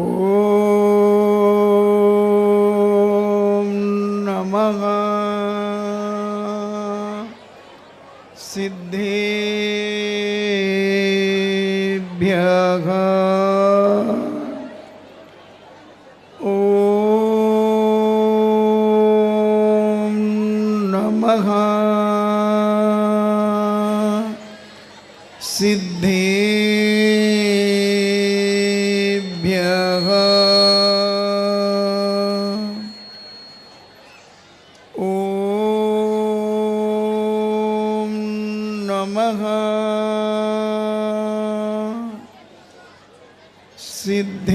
ॐ नमः सिद्धेभ्यः। ॐ नमः सिद्धेभ्यः। ॐ नमः सिद्धेभ्यः।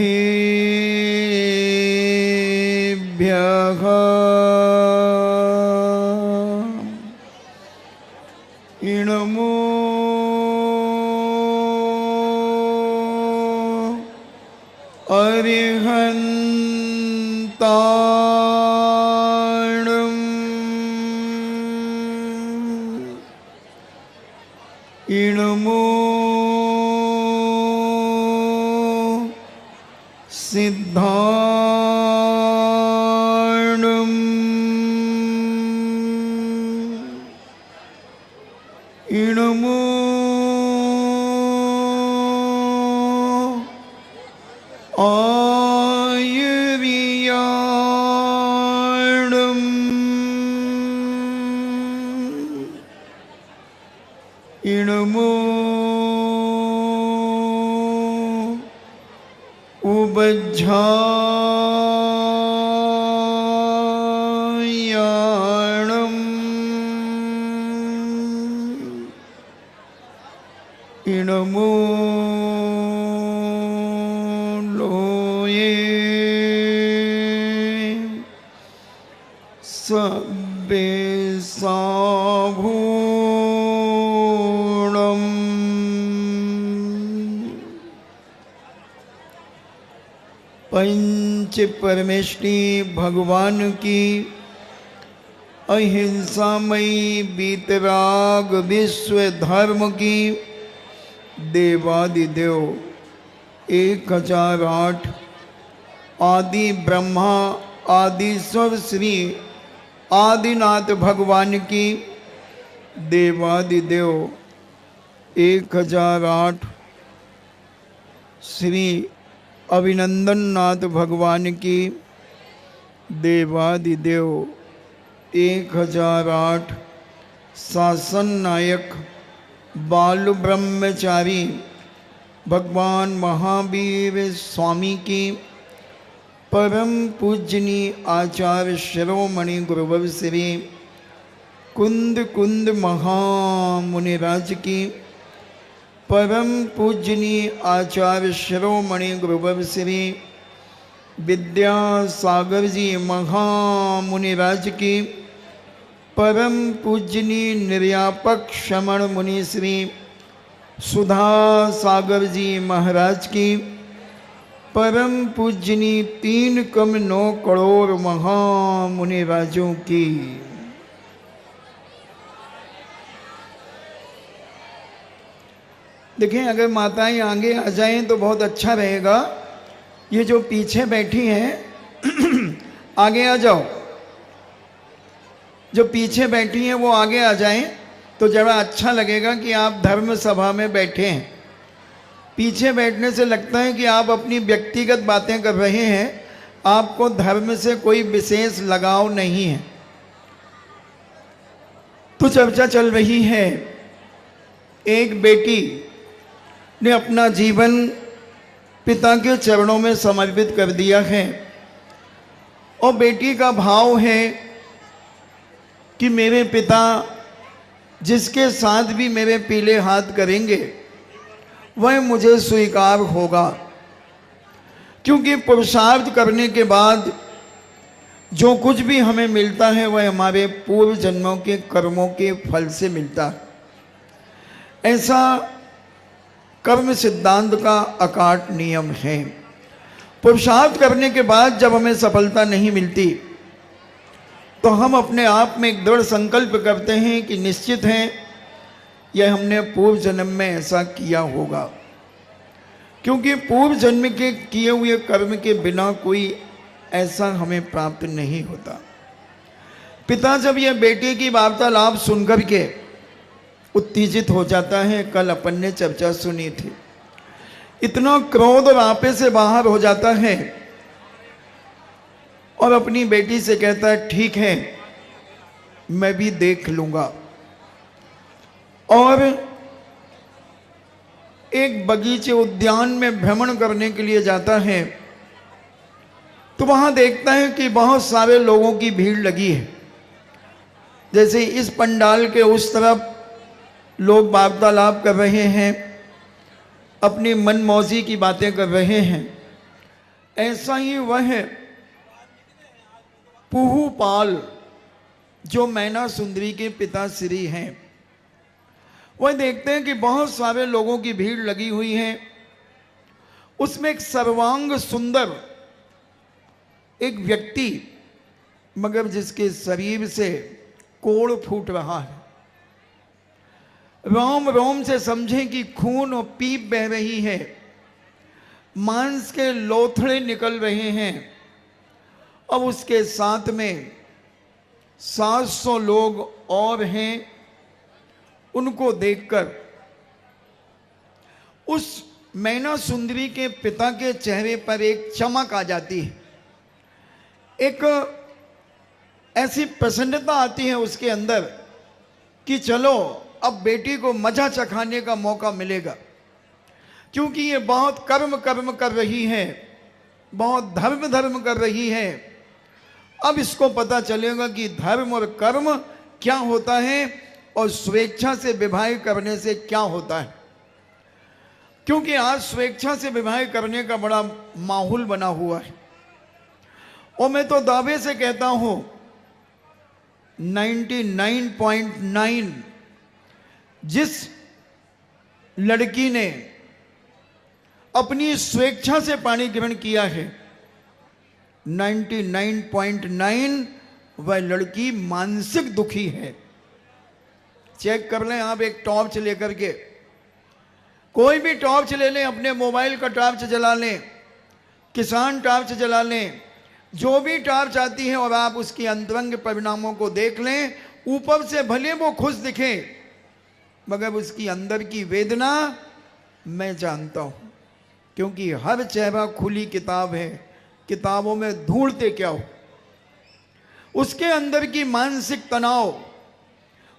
इणमो अरिहन्ताणम् इणमो सिद्धाणम् इणमो आयुर्याणम् इणमो उबज्झायाणम् इणमो लोये सब्बे साभूणम्। पंच परमेष्टि भगवान की अहिंसामयी बीतराग विश्व धर्म की देवादिदेव 1008 आदि ब्रह्मा आदिश्वर श्री आदिनाथ भगवान की देवादिदेव 1008 श्री अभिनंदन नाथ भगवान की देवादिदेव 1008 शासन नायक बाल ब्रह्मचारी भगवान महावीर स्वामी की परम पूजनीय आचार्य शिरोमणि गुरुवर श्री कुंद कुंद महामुनिराज की परम पूजनीय आचार्य शिरोमणि गुरुवर श्री विद्यासागर जी महामुनिराज की परम पूजनीय निर्यापक श्रमण मुनि श्री सुधा सागर जी महाराज की परम पूजनीय 3,9 करोड़ महामुनिराजों की देखें, अगर माताएं आगे आ जाएं तो बहुत अच्छा रहेगा। ये जो पीछे बैठी हैं आगे आ जाओ, जो पीछे बैठी हैं वो आगे आ जाएं तो ज़रा अच्छा लगेगा कि आप धर्म सभा में बैठे हैं। पीछे बैठने से लगता है कि आप अपनी व्यक्तिगत बातें कर रहे हैं, आपको धर्म से कोई विशेष लगाव नहीं है। तो चर्चा चल रही है, एक बेटी ने अपना जीवन पिता के चरणों में समर्पित कर दिया है और बेटी का भाव है कि मेरे पिता जिसके साथ भी मेरे पीले हाथ करेंगे वह मुझे स्वीकार होगा, क्योंकि पुरुषार्थ करने के बाद जो कुछ भी हमें मिलता है वह हमारे पूर्व जन्मों के कर्मों के फल से मिलता है। ऐसा कर्म सिद्धांत का अकाट नियम है। पुरुषार्थ करने के बाद जब हमें सफलता नहीं मिलती तो हम अपने आप में एक दृढ़ संकल्प करते हैं कि निश्चित है यह हमने पूर्व जन्म में ऐसा किया होगा। क्योंकि पूर्व जन्म के किए हुए कर्म के बिना कोई ऐसा हमें प्राप्त नहीं होता। पिता जब यह बेटे की वार्तालाप सुनकर के उत्तेजित हो जाता है, कल अपन ने चर्चा सुनी थी, इतना क्रोध और आपे से बाहर हो जाता है और अपनी बेटी से कहता है ठीक है मैं भी देख लूंगा। और एक बगीचे उद्यान में भ्रमण करने के लिए जाता है तो वहां देखता है कि बहुत सारे लोगों की भीड़ लगी है। जैसे इस पंडाल के उस तरफ लोग वार्तालाप कर रहे हैं, अपनी मनमौजी की बातें कर रहे हैं, ऐसा ही वह पुहुपाल जो मैना सुंदरी के पिता श्री हैं, वह देखते हैं कि बहुत सारे लोगों की भीड़ लगी हुई है। उसमें एक सर्वांग सुंदर एक व्यक्ति, मगर जिसके शरीर से कोड़ फूट रहा है, रोम रोम से समझें कि खून और पीप बह रही है, मांस के लोथड़े निकल रहे हैं। अब उसके साथ में 700 लोग और हैं। उनको देखकर उस मैना सुंदरी के पिता के चेहरे पर एक चमक आ जाती है, एक ऐसी प्रसन्नता आती है उसके अंदर कि चलो अब बेटी को मजा चखाने का मौका मिलेगा, क्योंकि ये बहुत कर्म कर रही है, बहुत धर्म कर रही है। अब इसको पता चलेगा कि धर्म और कर्म क्या होता है और स्वेच्छा से विवाह करने से क्या होता है। क्योंकि आज स्वेच्छा से विवाह करने का बड़ा माहौल बना हुआ है। और मैं तो दावे से कहता हूं 99.9 जिस लड़की ने अपनी स्वेच्छा से पानी ग्रहण किया है, 99.9 वह लड़की मानसिक दुखी है। चेक कर लें आप, एक टॉर्च लेकर के, कोई भी टॉर्च ले लें, अपने मोबाइल का टॉर्च जला लें, किसान टॉर्च जला लें, जो भी टॉर्च आती है, और आप उसकी अंतरंग परिणामों को देख लें। ऊपर से भले वो खुश दिखे, मगर उसकी अंदर की वेदना मैं जानता हूं, क्योंकि हर चेहरा खुली किताब है, किताबों में ढूंढते क्या हो। उसके अंदर की मानसिक तनाव,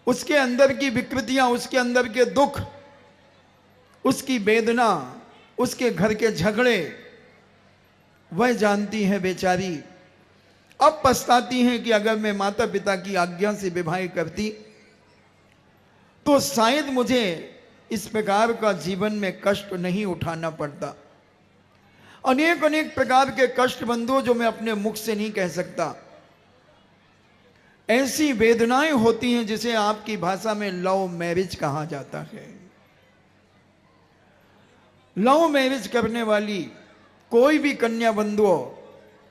उसके अंदर की विकृतियां, उसके अंदर के दुख, उसकी वेदना, उसके घर के झगड़े, वह जानती है बेचारी। अब पछताती है कि अगर मैं माता पिता की आज्ञा से विवाह करती तो शायद मुझे इस प्रकार का जीवन में कष्ट नहीं उठाना पड़ता। अनेक अनेक प्रकार के कष्ट बंधु जो मैं अपने मुख से नहीं कह सकता, ऐसी वेदनाएं होती हैं जिसे आपकी भाषा में लव मैरिज कहा जाता है। लव मैरिज करने वाली कोई भी कन्या बंधु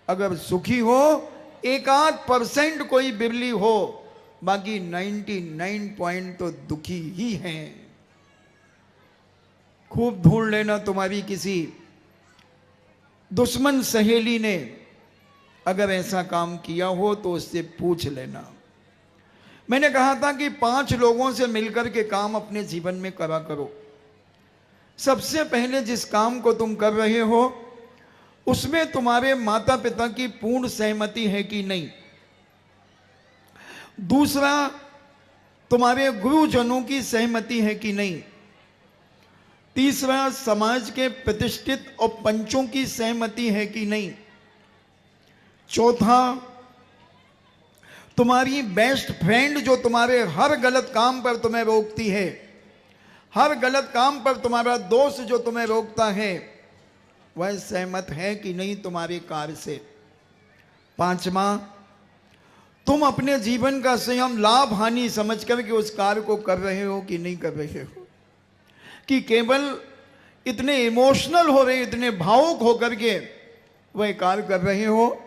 अगर सुखी हो, 1-8% कोई बिरली हो, बाकी 99 तो दुखी ही हैं। खूब ढूंढ लेना, तुम्हारी किसी दुश्मन सहेली ने अगर ऐसा काम किया हो तो उससे पूछ लेना। मैंने कहा था कि 5 लोगों से मिलकर के काम अपने जीवन में करा करो। सबसे पहले जिस काम को तुम कर रहे हो उसमें तुम्हारे माता पिता की पूर्ण सहमति है कि नहीं। दूसरा, तुम्हारे गुरुजनों की सहमति है कि नहीं। तीसरा, समाज के प्रतिष्ठित और पंचों की सहमति है कि नहीं। चौथा, तुम्हारी बेस्ट फ्रेंड जो तुम्हारे हर गलत काम पर तुम्हें रोकती है, हर गलत काम पर तुम्हारा दोस्त जो तुम्हें रोकता है, वह सहमत है कि नहीं तुम्हारे कार्य से। पांचवा, तुम अपने जीवन का स्वयं लाभ हानि समझ कर के उस कार्य को कर रहे हो कि नहीं कर रहे हो, कि केवल इतने इमोशनल हो रहे, इतने भावुक होकर के वह कार्य कर रहे हो।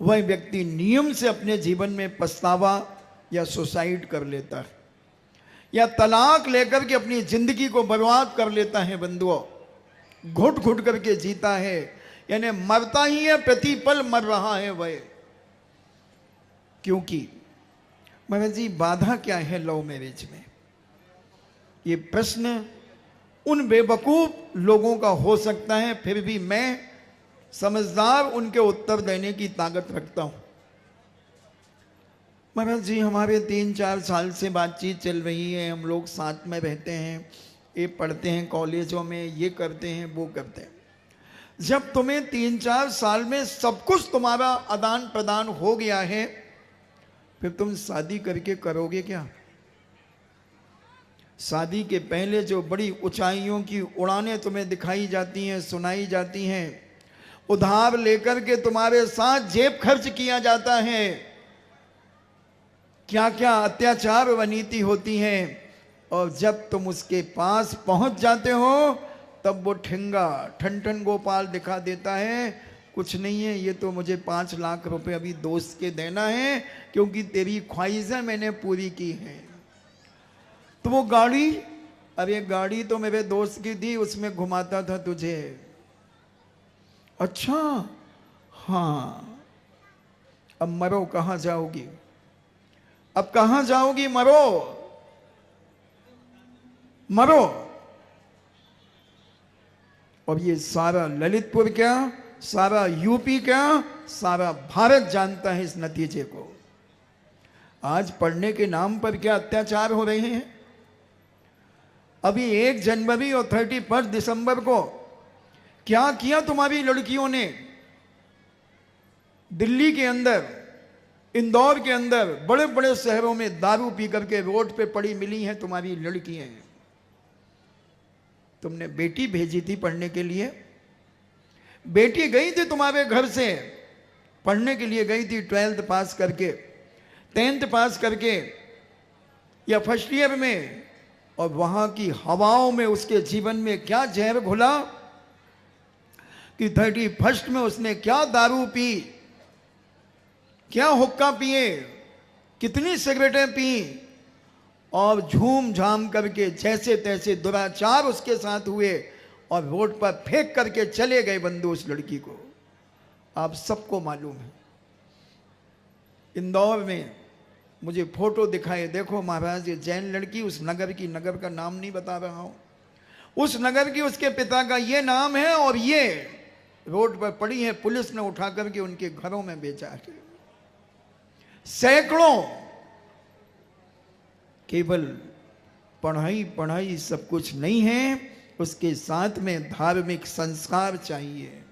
वह व्यक्ति नियम से अपने जीवन में पछतावा या सुसाइड कर लेता है या तलाक लेकर के अपनी जिंदगी को बर्बाद कर लेता है। बंधुओं, घुट घुट करके जीता है, यानी मरता ही है, प्रतिपल मर रहा है वह। क्योंकि महाराज जी बाधा क्या है लव मैरिज में? ये प्रश्न उन बेवकूफ लोगों का हो सकता है, फिर भी मैं समझदार उनके उत्तर देने की ताकत रखता हूं। महाराज जी हमारे 3-4 साल से बातचीत चल रही है, हम लोग साथ में रहते हैं, ये पढ़ते हैं कॉलेजों में, ये करते हैं वो करते हैं। जब तुम्हें 3-4 साल में सब कुछ तुम्हारा आदान प्रदान हो गया है, फिर तुम शादी करके करोगे क्या? शादी के पहले जो बड़ी ऊंचाइयों की उड़ानें तुम्हें दिखाई जाती हैं, सुनाई जाती हैं, उधार लेकर के तुम्हारे साथ जेब खर्च किया जाता है, क्या क्या अत्याचार व नीति होती है, और जब तुम उसके पास पहुंच जाते हो तब वो ठिंगा ठन ठन गोपाल दिखा देता है, कुछ नहीं है, ये तो मुझे 5 लाख रुपए अभी दोस्त के देना है, क्योंकि तेरी ख्वाहिशें मैंने पूरी की हैं। तो वो गाड़ी, अरे गाड़ी तो मेरे दोस्त की थी, उसमें घुमाता था तुझे। अच्छा हाँ, अब मरो, कहाँ जाओगी? अब कहां जाओगी? मरो मरो। और ये सारा ललितपुर क्या, सारा यूपी क्या, सारा भारत जानता है इस नतीजे को। आज पढ़ने के नाम पर क्या अत्याचार हो रहे हैं। अभी 1 जनवरी और 31 दिसंबर को क्या किया तुम्हारी लड़कियों ने? दिल्ली के अंदर, इंदौर के अंदर, बड़े बड़े शहरों में दारू पी करके रोड पे पड़ी मिली हैं तुम्हारी लड़कियां। तुमने बेटी भेजी थी पढ़ने के लिए, बेटी गई थी तुम्हारे घर से पढ़ने के लिए, गई थी 12th पास करके, 10th पास करके या फर्स्ट ईयर में, और वहां की हवाओं में उसके जीवन में क्या जहर घुला कि 31st में उसने क्या दारू पी, क्या हुक्का पिए, कितनी सिगरेटें पी, और झूम झाम करके जैसे तैसे दुराचार उसके साथ हुए, और रोड पर फेंक करके चले गए बंदूक उस लड़की को। आप सबको मालूम है। इंदौर में मुझे फोटो दिखाए, देखो महाराज ये जैन लड़की, उस नगर की, नगर का नाम नहीं बता रहा हूं, उस नगर की, उसके पिता का ये नाम है, और ये रोड पर पड़ी है, पुलिस ने उठा करके उनके घरों में बेचा है। सैकड़ों। केवल पढ़ाई पढ़ाई सब कुछ नहीं है, उसके साथ में धार्मिक संस्कार चाहिए,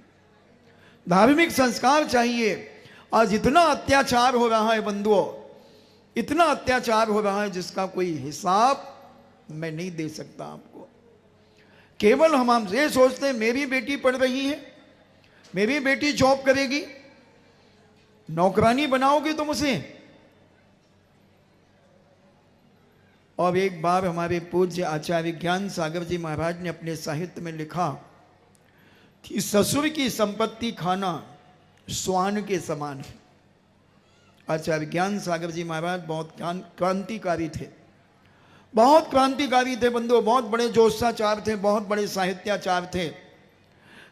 धार्मिक संस्कार चाहिए। आज इतना अत्याचार हो रहा है बंधुओं, इतना अत्याचार हो रहा है जिसका कोई हिसाब मैं नहीं दे सकता आपको। केवल हम ये सोचते हैं मेरी बेटी पढ़ रही है, मेरी बेटी जॉब करेगी, नौकरानी बनाओगे तुम उसे। और एक बार हमारे पूज्य आचार्य ज्ञान सागर जी महाराज ने अपने साहित्य में लिखा कि ससुर की संपत्ति खाना स्वान के समान है। आचार्य ज्ञान सागर जी महाराज बहुत क्रांतिकारी थे, बहुत क्रांतिकारी थे बंधु, बहुत बड़े जोशाचार थे, बहुत बड़े साहित्याचार थे,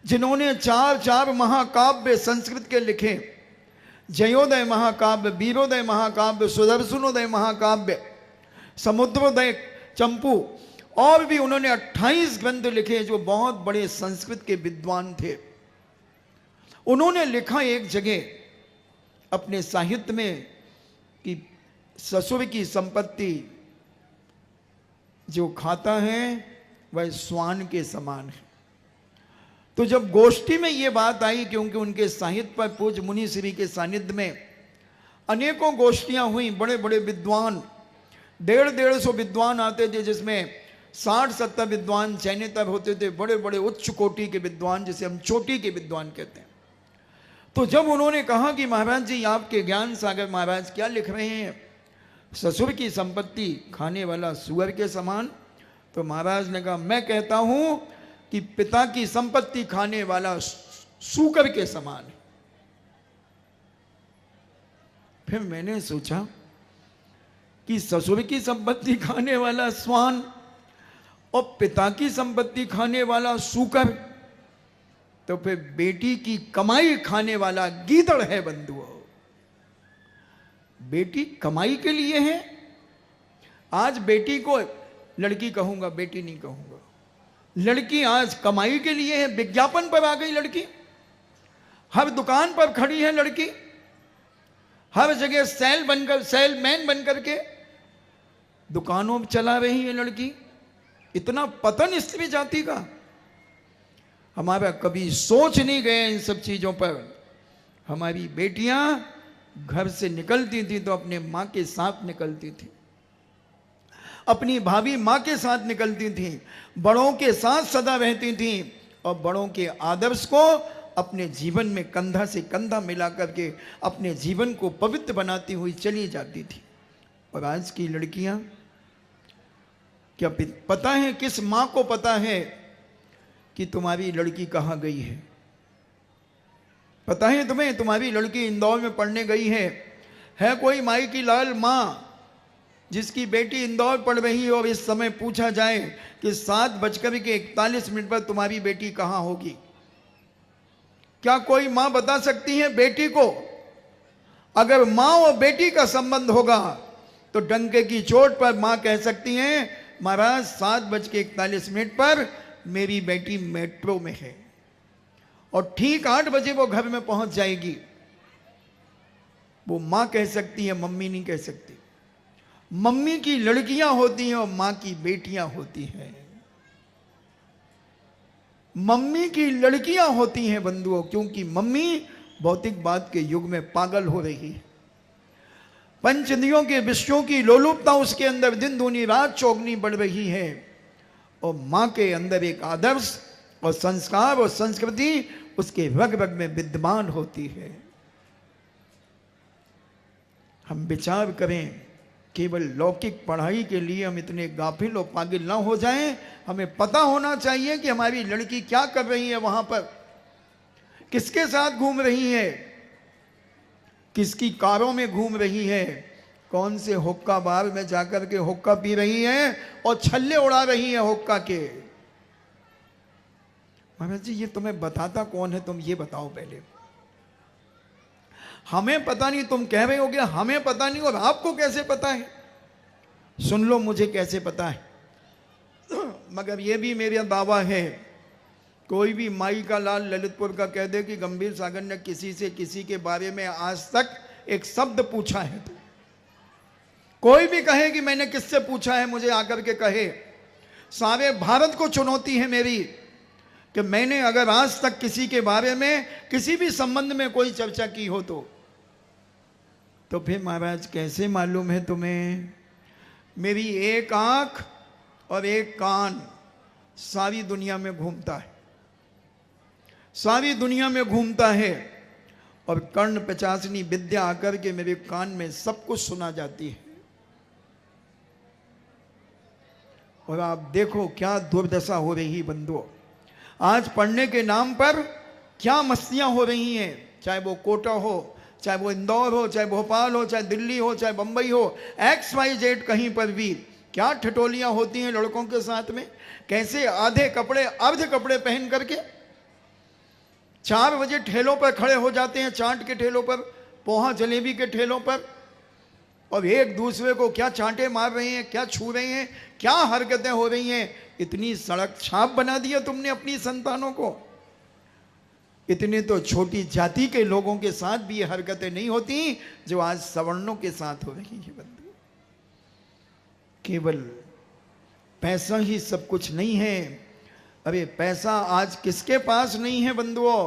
जिन्होंने 4 महाकाव्य संस्कृत के लिखे। जयोदय महाकाव्य, वीरोदय महाकाव्य, सुदर्शनोदय महाकाव्य, समुद्रोदय चंपू, और भी उन्होंने 28 ग्रंथ लिखे, जो बहुत बड़े संस्कृत के विद्वान थे। उन्होंने लिखा एक जगह अपने साहित्य में कि ससुर की संपत्ति जो खाता है वह स्वान के समान है। तो जब गोष्ठी में ये बात आई, क्योंकि उनके साहित्य पर पूज्य मुनि श्री के सानिध्य में अनेकों गोष्ठियां हुई, बड़े बड़े विद्वान, 150-150 विद्वान आते थे, जिसमें 60-70 विद्वान चयनित होते थे, बड़े बड़े उच्च कोटि के विद्वान, जिसे हम चोटी के विद्वान कहते हैं। तो जब उन्होंने कहा कि महाराज जी आपके ज्ञान सागर महाराज क्या लिख रहे हैं, ससुर की संपत्ति खाने वाला सुअर के समान, तो महाराज ने कहा मैं कहता हूं कि पिता की संपत्ति खाने वाला सूकर के समान है। फिर मैंने सोचा कि ससुर की संपत्ति खाने वाला स्वान और पिता की संपत्ति खाने वाला सूकर, तो फिर बेटी की कमाई खाने वाला गीदड़ है बंधुओं। बेटी कमाई के लिए है। आज बेटी को लड़की कहूंगा, बेटी नहीं कहूंगा। लड़की आज कमाई के लिए है। विज्ञापन पर आ गई लड़की, हर दुकान पर खड़ी है लड़की, हर जगह सेलमैन बनकर के दुकानों में चला रही है लड़की। इतना पतन स्त्री जाति का हमारा कभी सोच नहीं गए इन सब चीजों पर। हमारी बेटियां घर से निकलती थी तो अपने मां के साथ निकलती थी, अपनी भाभी मां के साथ निकलती थी, बड़ों के साथ सदा रहती थी और बड़ों के आदर्श को अपने जीवन में कंधा से कंधा मिला करके अपने जीवन को पवित्र बनाती हुई चली जाती थी। और आज की लड़कियां क्या पता है, किस मां को पता है कि तुम्हारी लड़की कहां गई है? पता है तुम्हें तुम्हारी लड़की इंदौर में पढ़ने गई है कोई माई की लाल मां जिसकी बेटी इंदौर पढ़ रही है और इस समय पूछा जाए कि 7:41 पर तुम्हारी बेटी कहां होगी? क्या कोई मां बता सकती है बेटी को? अगर मां और बेटी का संबंध होगा तो डंके की चोट पर मां कह सकती है महाराज 7:41 पर मेरी बेटी मेट्रो में है, और ठीक 8 बजे वो घर में पहुंच जाएगी। वो मां कह सकती है, मम्मी नहीं कह सकती। मम्मी की लड़कियां होती हैं और मां की बेटियां होती हैं। मम्मी की लड़कियां होती हैं बंधुओं, क्योंकि मम्मी भौतिकवाद के युग में पागल हो रही है। पंचदियों के विषयों की लोलुपता उसके अंदर दिन दूनी रात चौगनी बढ़ रही है, और मां के अंदर एक आदर्श और संस्कार और संस्कृति उसके रग रग में विद्यमान होती है। हम विचार करें, केवल लौकिक पढ़ाई के लिए हम इतने गाफिल और पागल ना हो जाएं। हमें पता होना चाहिए कि हमारी लड़की क्या कर रही है, वहां पर किसके साथ घूम रही है, किसकी कारों में घूम रही है, कौन से हुक्का बार में जाकर के हुक्का पी रही है और छल्ले उड़ा रही है हुक्का के। महाराज जी ये तुम्हें बताता कौन है? तुम ये बताओ पहले। हमें पता नहीं, तुम कह रहे होगे हमें पता नहीं, और आपको कैसे पता है? सुन लो मुझे कैसे पता है। मगर यह भी मेरा दावा है, कोई भी माई का लाल ललितपुर का कह दे कि गंभीर सागर ने किसी से किसी के बारे में आज तक एक शब्द पूछा है, तो कोई भी कहे कि मैंने किससे पूछा है, मुझे आकर के कहे। सारे भारत को चुनौती है मेरी कि मैंने अगर आज तक किसी के बारे में किसी भी संबंध में कोई चर्चा की हो तो फिर महाराज कैसे मालूम है तुम्हें? मेरी एक आंख और एक कान सारी दुनिया में घूमता है, सारी दुनिया में घूमता है, और कर्ण पिचासनी विद्या आकर के मेरे कान में सब कुछ सुना जाती है। और आप देखो क्या दुर्दशा हो रही है बंधुओं। आज पढ़ने के नाम पर क्या मस्तियां हो रही हैं, चाहे वो कोटा हो, चाहे वो इंदौर हो, चाहे भोपाल हो, चाहे दिल्ली हो, चाहे बंबई हो, XYZ कहीं पर भी क्या ठिठोलियां होती हैं लड़कों के साथ में। कैसे आधे कपड़े अर्ध कपड़े पहन करके 4 बजे ठेलों पर खड़े हो जाते हैं, चाट के ठेलों पर, पोहा जलेबी के ठेलों पर, और एक दूसरे को क्या चांटे मार रहे हैं, क्या छू रहे हैं, क्या हरकतें हो रही हैं। इतनी सड़क छाप बना दिया तुमने अपनी संतानों को। इतने तो छोटी जाति के लोगों के साथ भी ये हरकतें नहीं होती जो आज सवर्णों के साथ हो रही है बंधु। केवल पैसा ही सब कुछ नहीं है। अरे पैसा आज किसके पास नहीं है बंधुओं?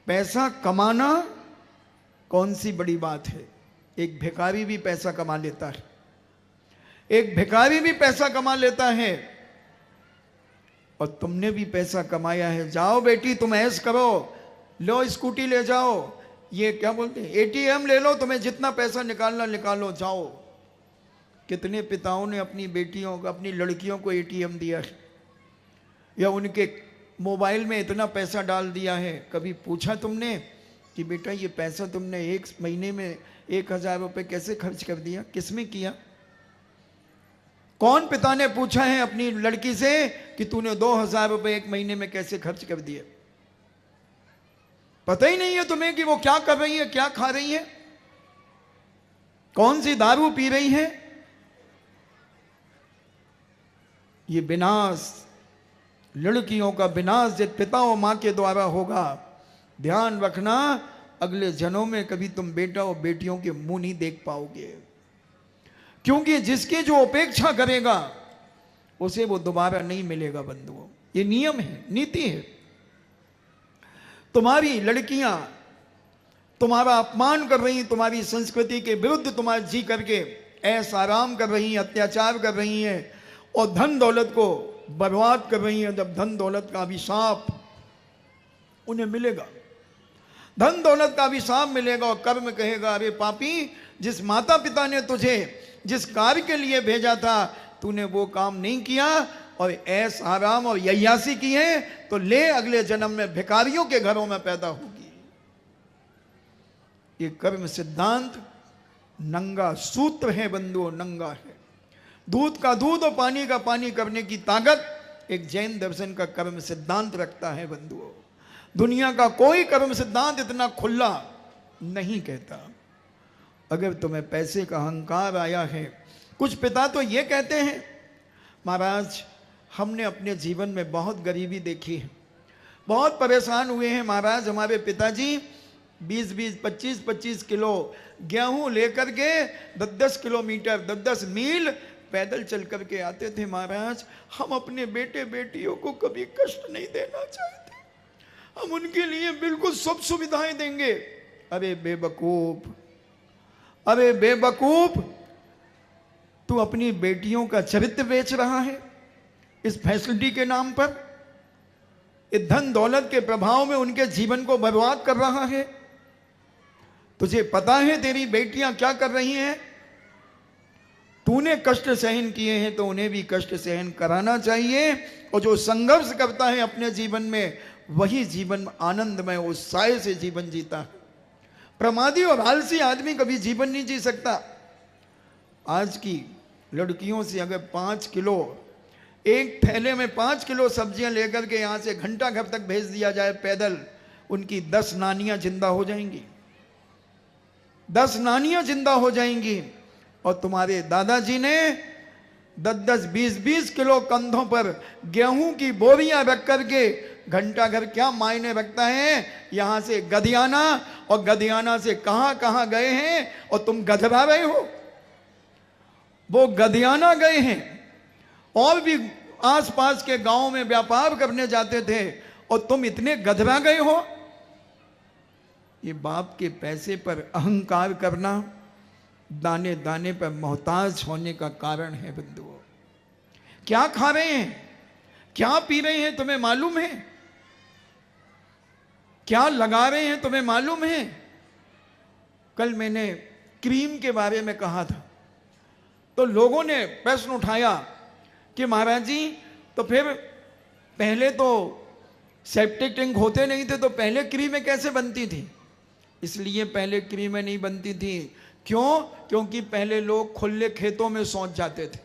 पैसा कमाना कौन सी बड़ी बात है? एक भिखारी भी पैसा कमा लेता है, एक भिखारी भी पैसा कमा लेता है, और तुमने भी पैसा कमाया है। जाओ बेटी तुम ऐश करो, लो स्कूटी ले जाओ, ये क्या बोलते हैं ATM ले लो, तुम्हें जितना पैसा निकालना निकालो, जाओ। कितने पिताओं ने अपनी बेटियों को, अपनी लड़कियों को ATM दिया है, या उनके मोबाइल में इतना पैसा डाल दिया है। कभी पूछा तुमने कि बेटा ये पैसा तुमने एक महीने में 1000 रुपये कैसे खर्च कर दिया, किसमें किया? कौन पिता ने पूछा है अपनी लड़की से कि तूने 2,000 रुपए एक महीने में कैसे खर्च कर दिए? पता ही नहीं है तुम्हें कि वो क्या कर रही है, क्या खा रही है, कौन सी दारू पी रही है। ये विनाश, लड़कियों का विनाश जब पिता और मां के द्वारा होगा, ध्यान रखना अगले जन्मों में कभी तुम बेटा और बेटियों के मुंह नहीं देख पाओगे, क्योंकि जिसकी जो अपेक्षा करेगा उसे वो दोबारा नहीं मिलेगा बंधुओं। ये नियम है, नीति है। तुम्हारी लड़कियां तुम्हारा अपमान कर रही, तुम्हारी संस्कृति के विरुद्ध तुम्हारा जी करके ऐसा आराम कर रही हैं, अत्याचार कर रही हैं और धन दौलत को बर्बाद कर रही हैं। जब धन दौलत का अभिशाप उन्हें मिलेगा, धन दौलत का अभिशाप मिलेगा और कर्म कहेगा, अरे पापी, जिस माता पिता ने तुझे जिस कार्य के लिए भेजा था तूने वो काम नहीं किया और ऐस आराम और ययासी की है, तो ले अगले जन्म में भिखारियों के घरों में पैदा होगी। ये कर्म सिद्धांत नंगा सूत्र है बंधुओं, नंगा है। दूध का दूध और पानी का पानी करने की ताकत एक जैन दर्शन का कर्म सिद्धांत रखता है बंधुओं। दुनिया का कोई कर्म सिद्धांत इतना खुला नहीं कहता। अगर तुम्हें पैसे का अहंकार आया है, कुछ पिता तो ये कहते हैं, महाराज हमने अपने जीवन में बहुत गरीबी देखी है, बहुत परेशान हुए हैं महाराज। हमारे पिताजी 20-20, 25-25 किलो गेहूं लेकर के 10-10 किलोमीटर, 10-10 मील पैदल चल करके आते थे महाराज। हम अपने बेटे बेटियों को कभी कष्ट नहीं देना चाहते, हम उनके लिए बिल्कुल सब सुविधाएं देंगे। अरे बेवकूफ, अरे बेवकूफ, तू अपनी बेटियों का चरित्र बेच रहा है इस फैसिलिटी के नाम पर। इस धन दौलत के प्रभाव में उनके जीवन को बर्बाद कर रहा है। तुझे पता है तेरी बेटियां क्या कर रही हैं? तूने कष्ट सहन किए हैं तो उन्हें भी कष्ट सहन कराना चाहिए। और जो संघर्ष करता है अपने जीवन में, वही जीवन आनंदमय उत्साह से जीवन जीता है। प्रमादी और आलसी आदमी कभी जीवन नहीं जी सकता। आज की लड़कियों से अगर 5 किलो, एक थैले में 5 किलो सब्जियां लेकर के यहां से घंटा घर तक भेज दिया जाए पैदल, उनकी 10 नानियां जिंदा हो जाएंगी, 10 नानियां जिंदा हो जाएंगी। और तुम्हारे दादाजी ने 10-10, 20-20 किलो कंधों पर गेहूं की बोरियां रख करके, घंटा घर क्या मायने रखता है, यहां से गदियाना और गदियाना से कहां कहां गए हैं और तुम गधरा रहे हो। वो गदियाना गए हैं और भी आसपास के गांव में व्यापार करने जाते थे और तुम इतने गधरा गए हो। ये बाप के पैसे पर अहंकार करना दाने दाने पर मोहताज होने का कारण है बंधुओं। क्या खा रहे हैं, क्या पी रहे हैं तुम्हें मालूम है? क्या लगा रहे हैं तुम्हें मालूम है? कल मैंने क्रीम के बारे में कहा था तो लोगों ने प्रश्न उठाया कि महाराज जी, तो फिर पहले तो सेप्टिक टैंक होते नहीं थे तो पहले क्रीमें कैसे बनती थी? इसलिए पहले क्रीमें नहीं बनती थी, क्यों? क्योंकि पहले लोग खुले खेतों में सोच जाते थे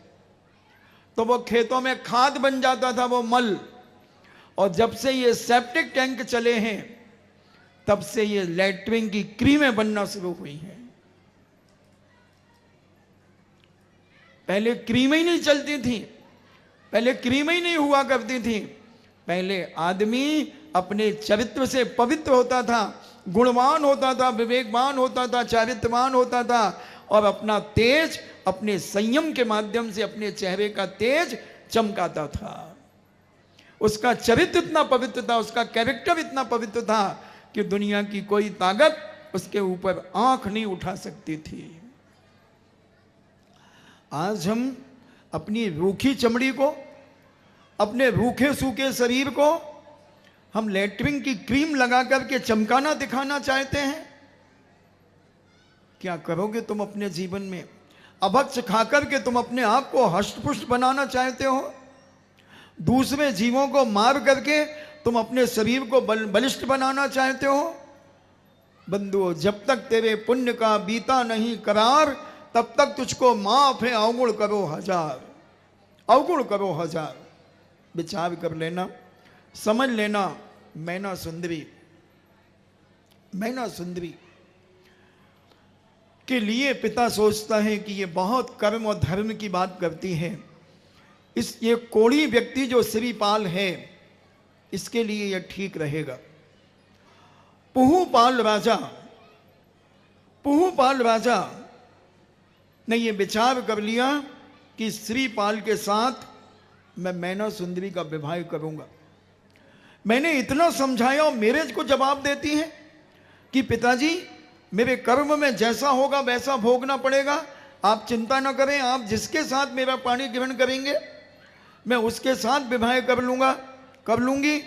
तो वो खेतों में खाद बन जाता था, वो मल। और जब से ये सेप्टिक टैंक चले हैं तब से ये लैट्रिन की क्रीमें बनना शुरू हुई हैं। पहले क्रीमें ही नहीं चलती थी, पहले क्रीमें ही नहीं हुआ करती थी। पहले आदमी अपने चरित्र से पवित्र होता था, गुणवान होता था, विवेकवान होता था, चारित्रवान होता था और अपना तेज अपने संयम के माध्यम से अपने चेहरे का तेज चमकाता था। उसका चरित्र इतना पवित्र था, उसका कैरेक्टर इतना पवित्र था कि दुनिया की कोई ताकत उसके ऊपर आंख नहीं उठा सकती थी। आज हम अपनी रूखी चमड़ी को, अपने रूखे सूखे शरीर को हम लैट्रिन की क्रीम लगा करके चमकाना दिखाना चाहते हैं। क्या करोगे तुम अपने जीवन में? अभक्ष खाकर के तुम अपने आप को हष्टपुष्ट बनाना चाहते हो। दूसरे जीवों को मार करके तुम अपने शरीर को बलिष्ठ बनाना चाहते हो। बंधुओं, जब तक तेरे पुण्य का बीता नहीं करार, तब तक तुझको माफ है अवगुण करो हजार। अवगुण करो हजार। विचार कर लेना, समझ लेना। मैना सुंदरी, मैना सुंदरी के लिए पिता सोचता है कि ये बहुत कर्म और धर्म की बात करती है। ये कोढ़ी व्यक्ति जो श्रीपाल है, इसके लिए यह ठीक रहेगा। पुहुपाल राजा, पुहुपाल राजा ने ये विचार कर लिया कि श्रीपाल के साथ मैं मैना सुंदरी का विवाह करूंगा। मैंने इतना समझाया और मेरे को जवाब देती है कि पिताजी, मेरे कर्म में जैसा होगा वैसा भोगना पड़ेगा, आप चिंता न करें, आप जिसके साथ मेरा पानी ग्रहण करेंगे मैं उसके साथ विवाह कर लूंगा, कर लूंगी।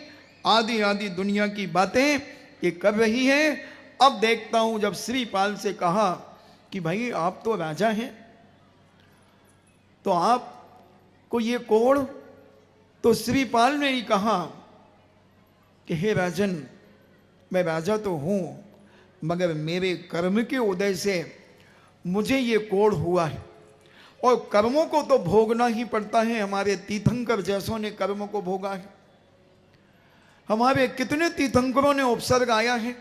आदि आदि दुनिया की बातें ये कर रही है। अब देखता हूं, जब श्रीपाल से कहा कि भाई आप तो राजा हैं, तो आपको ये कोढ़, तो श्रीपाल ने ही कहा कि हे राजन, मैं राजा तो हूं, मगर मेरे कर्म के उदय से मुझे ये कोढ़ हुआ है, और कर्मों को तो भोगना ही पड़ता है। हमारे तीर्थंकर जैसों ने कर्मों को भोगा है। हमारे कितने तीर्थंकरों ने उपसर्ग आया है।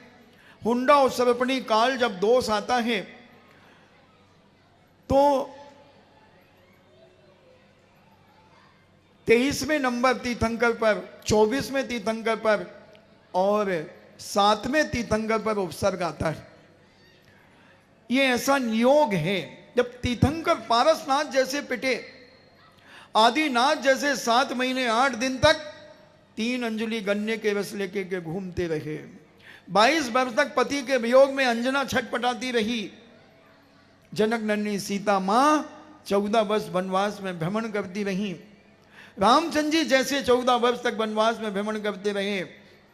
हुंडा और सर्पणी काल जब दोष आता है तो 23वें नंबर तीर्थंकर पर, 24वें तीर्थंकर पर और 7वें तीर्थंकर पर उपसर्ग आता है। ये ऐसा नियोग है, जब तीर्थंकर पारसनाथ जैसे पिटे, आदिनाथ जैसे 7 महीने 8 दिन तक 3 अंजलि गन्ने के रस लेके के घूमते रहे। 22 वर्ष तक पति के वियोग में अंजना छटपटाती रही। जनक नन्ही सीता मां 14 वर्ष वनवास में भ्रमण करती रही। रामचंद्र जी जैसे 14 वर्ष तक वनवास में भ्रमण करते रहे।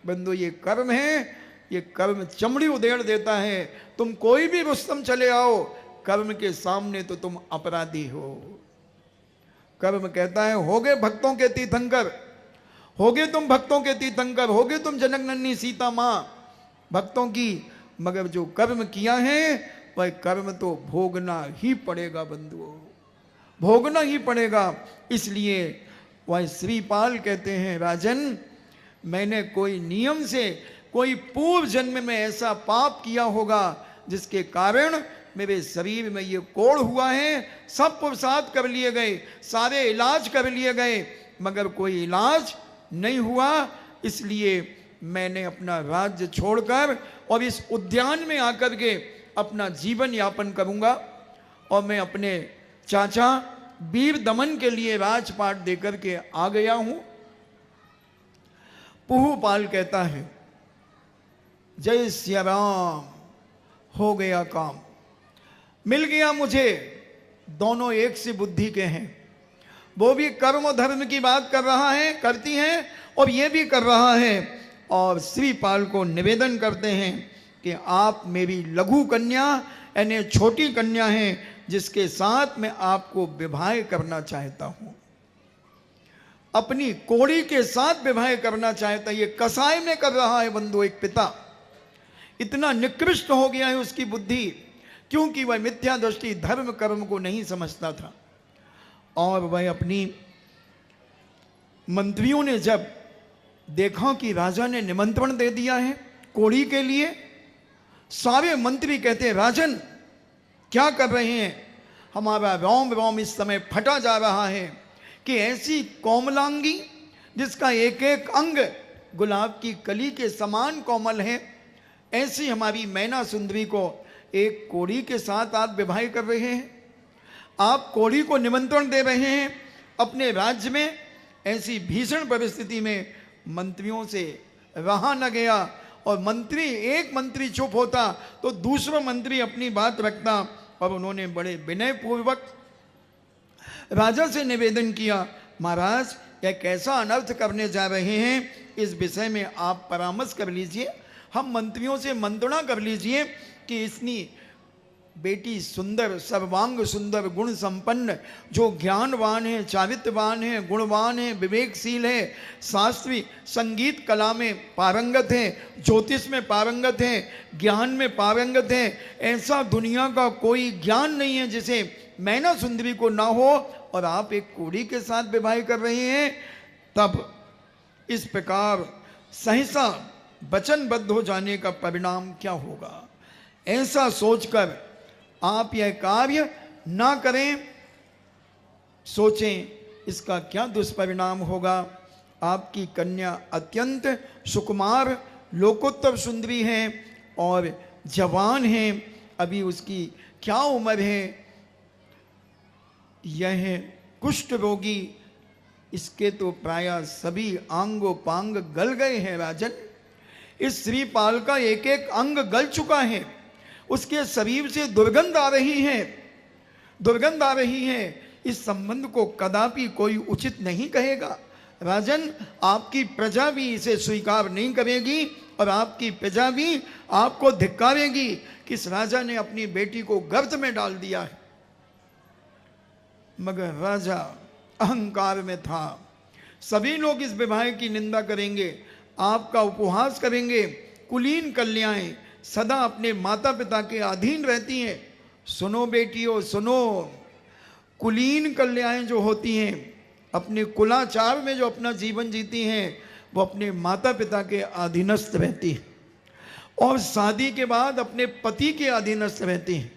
बंधु, ये कर्म है, ये कर्म चमड़ी उधेड़ देता है। तुम कोई भी रुस्तम चले आओ, कर्म के सामने तो तुम अपराधी हो। कर्म कहता है, होगे भक्तों के तीर्थंकर, होगे तुम भक्तों के तीर्थंकर, होगे तुम जनक नन्ही सीता मां भक्तों की, मगर जो कर्म किया है वह कर्म तो भोगना ही पड़ेगा बंधुओं, भोगना ही पड़ेगा। इसलिए वह श्रीपाल कहते हैं, राजन, मैंने कोई नियम से, कोई पूर्व जन्म में ऐसा पाप किया होगा जिसके कारण मेरे शरीर में ये कोढ़ हुआ है। सब पुरुषार्थ कर लिए गए, सारे इलाज कर लिए गए, मगर कोई इलाज नहीं हुआ। इसलिए मैंने अपना राज्य छोड़कर और इस उद्यान में आकर के अपना जीवन यापन करूंगा, और मैं अपने चाचा वीर दमन के लिए राजपाट देकर के आ गया हूं। पुहुपाल कहता है, जय सिया राम, हो गया काम, मिल गया मुझे। दोनों एक सी बुद्धि के हैं। वो भी कर्म और धर्म की बात कर रहा है, करती हैं, और ये भी कर रहा है। और श्रीपाल को निवेदन करते हैं कि आप मेरी लघु कन्या यानी छोटी कन्या हैं, जिसके साथ मैं आपको विवाह करना चाहता हूं। अपनी कोड़ी के साथ विवाह करना चाहता है। ये कसाई में कर रहा है बंधु। एक पिता इतना निकृष्ट हो गया है उसकी बुद्धि, क्योंकि वह मिथ्या दृष्टि धर्म कर्म को नहीं समझता था। और वह अपनी मंत्रियों ने जब देखा कि राजा ने निमंत्रण दे दिया है कोढ़ी के लिए, सारे मंत्री कहते हैं, राजन क्या कर रहे हैं? हमारा रोम रोम इस समय फटा जा रहा है कि ऐसी कोमलांगी जिसका एक एक अंग गुलाब की कली के समान कोमल है, ऐसी हमारी मैना सुंदरी को एक कोढ़ी के साथ आप विवाह कर रहे हैं। आप कोढ़ी को निमंत्रण दे रहे हैं अपने राज्य में। ऐसी भीषण परिस्थिति में मंत्रियों से रहा न गया, और मंत्री, एक मंत्री चुप होता तो दूसरा मंत्री अपनी बात रखता, और उन्होंने बड़े विनय पूर्वक राजा से निवेदन किया, महाराज यह कैसा अनर्थ करने जा रहे हैं, इस विषय में आप परामर्श कर लीजिए। हम मंत्रियों से मंत्रणा कर लीजिए कि इतनी बेटी सुंदर, सर्वांग सुंदर, गुण संपन्न, जो ज्ञानवान है, चारित्रवान है, गुणवान है, विवेकशील है, शास्त्री संगीत कला में पारंगत है, ज्योतिष में पारंगत है, ज्ञान में पारंगत है, ऐसा दुनिया का कोई ज्ञान नहीं है जिसे मैना सुंदरी को ना हो। और आप एक कोढ़ी के साथ विवाह कर रही हैं, तब इस प्रकार सहसा वचनबद्ध हो जाने का परिणाम क्या होगा। ऐसा सोचकर आप यह कार्य ना करें। सोचें इसका क्या दुष्परिणाम होगा। आपकी कन्या अत्यंत सुकुमार लोकोत्तर सुंदरी है और जवान है, अभी उसकी क्या उम्र है। यह कुष्ठ रोगी, इसके तो प्राय सभी अंगोपांग गल गए हैं राजन। इस श्रीपाल का एक एक अंग गल चुका है, उसके शरीर से दुर्गंध आ रही है, दुर्गंध आ रही है। इस संबंध को कदापि कोई उचित नहीं कहेगा राजन। आपकी प्रजा भी इसे स्वीकार नहीं करेगी और आपकी प्रजा भी आपको धिक्कारेगी कि इस राजा ने अपनी बेटी को गर्त में डाल दिया है। मगर राजा अहंकार में था। सभी लोग इस विवाह की निंदा करेंगे, आपका उपहास करेंगे। कुलीन कन्याएं सदा अपने माता पिता के अधीन रहती हैं। सुनो बेटियों सुनो, कुलीन कन्याएं जो होती हैं, अपने कुलाचार में जो अपना जीवन जीती हैं, वो अपने माता पिता के अधीनस्थ रहती हैं और शादी के बाद अपने पति के अधीनस्थ रहती हैं।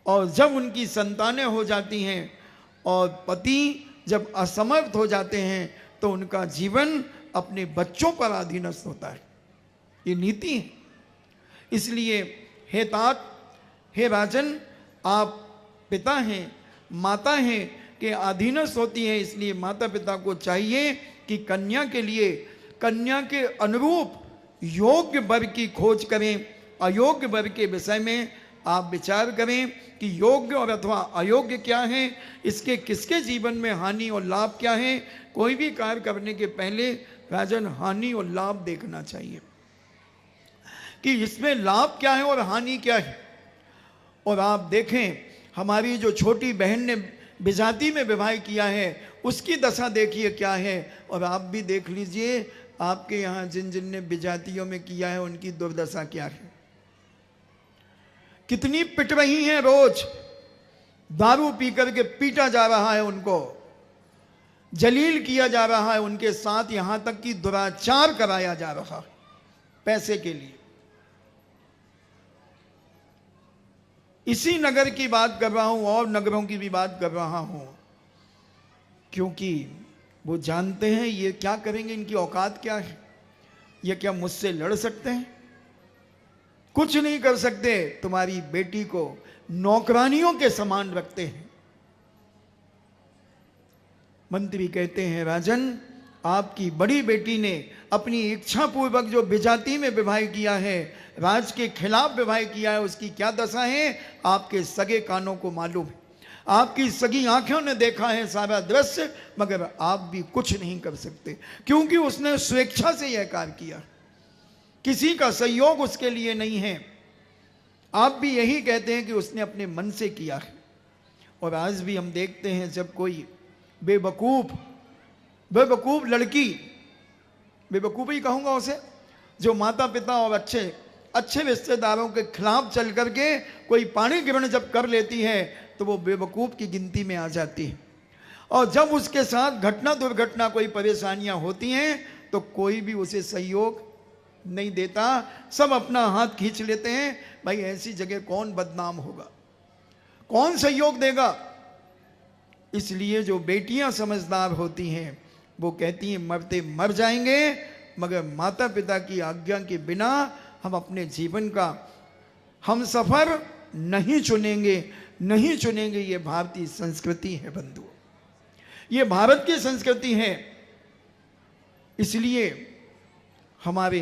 और जब उनकी संतानें हो जाती हैं और पति जब असमर्थ हो जाते हैं, तो उनका जीवन अपने बच्चों पर अधीनस्थ होता है। ये नीति है। इसलिए हे तात, हे राजन, आप पिता हैं, माता हैं के अधीनस्थ होती हैं। इसलिए माता पिता को चाहिए कि कन्या के लिए, कन्या के अनुरूप योग्य वर की खोज करें। अयोग्य वर के विषय में आप विचार करें कि योग्य और अथवा अयोग्य क्या है, इसके किसके जीवन में हानि और लाभ क्या है। कोई भी कार्य करने के पहले राजन हानि और लाभ देखना चाहिए कि इसमें लाभ क्या है और हानि क्या है। और आप देखें, हमारी जो छोटी बहन ने बिजाती में विवाह किया है, उसकी दशा देखिए क्या है। और आप भी देख लीजिए, आपके यहाँ जिन जिन ने बिजातियों में किया है, उनकी दुर्दशा क्या है। कितनी पिट रही हैं, रोज दारू पी करके पीटा जा रहा है, उनको जलील किया जा रहा है, उनके साथ यहां तक कि दुराचार कराया जा रहा है पैसे के लिए। इसी नगर की बात कर रहा हूं और नगरों की भी बात कर रहा हूं, क्योंकि वो जानते हैं ये क्या करेंगे, इनकी औकात क्या है। ये क्या मुझसे लड़ सकते हैं? कुछ नहीं कर सकते। तुम्हारी बेटी को नौकरानियों के समान रखते हैं। मंत्री कहते हैं, राजन, आपकी बड़ी बेटी ने अपनी इच्छा पूर्वक जो बिजाती में विवाह किया है, राज के खिलाफ विवाह किया है, उसकी क्या दशा है आपके सगे कानों को मालूम है। आपकी सगी आंखों ने देखा है सारा दृश्य, मगर आप भी कुछ नहीं कर सकते, क्योंकि उसने स्वेच्छा से यह कार्य किया, किसी का सहयोग उसके लिए नहीं है। आप भी यही कहते हैं कि उसने अपने मन से किया है। और आज भी हम देखते हैं, जब कोई बेवकूफ लड़की, बेवकूफ ही कहूंगा उसे, जो माता पिता और अच्छे रिश्तेदारों के खिलाफ चल करके कोई पाणी ग्रहण जब कर लेती है, तो वो बेवकूफ की गिनती में आ जाती है। और जब उसके साथ घटना दुर्घटना कोई परेशानियां होती हैं, तो कोई भी उसे सहयोग नहीं देता, सब अपना हाथ खींच लेते हैं। भाई ऐसी जगह कौन बदनाम होगा, कौन सहयोग देगा। इसलिए जो बेटियां समझदार होती हैं, वो कहती हैं मरते मर जाएंगे, मगर माता पिता की आज्ञा के बिना हम अपने जीवन का हम सफर नहीं चुनेंगे, नहीं चुनेंगे। ये भारतीय संस्कृति है बंधु, ये भारत की संस्कृति है। इसलिए हमारे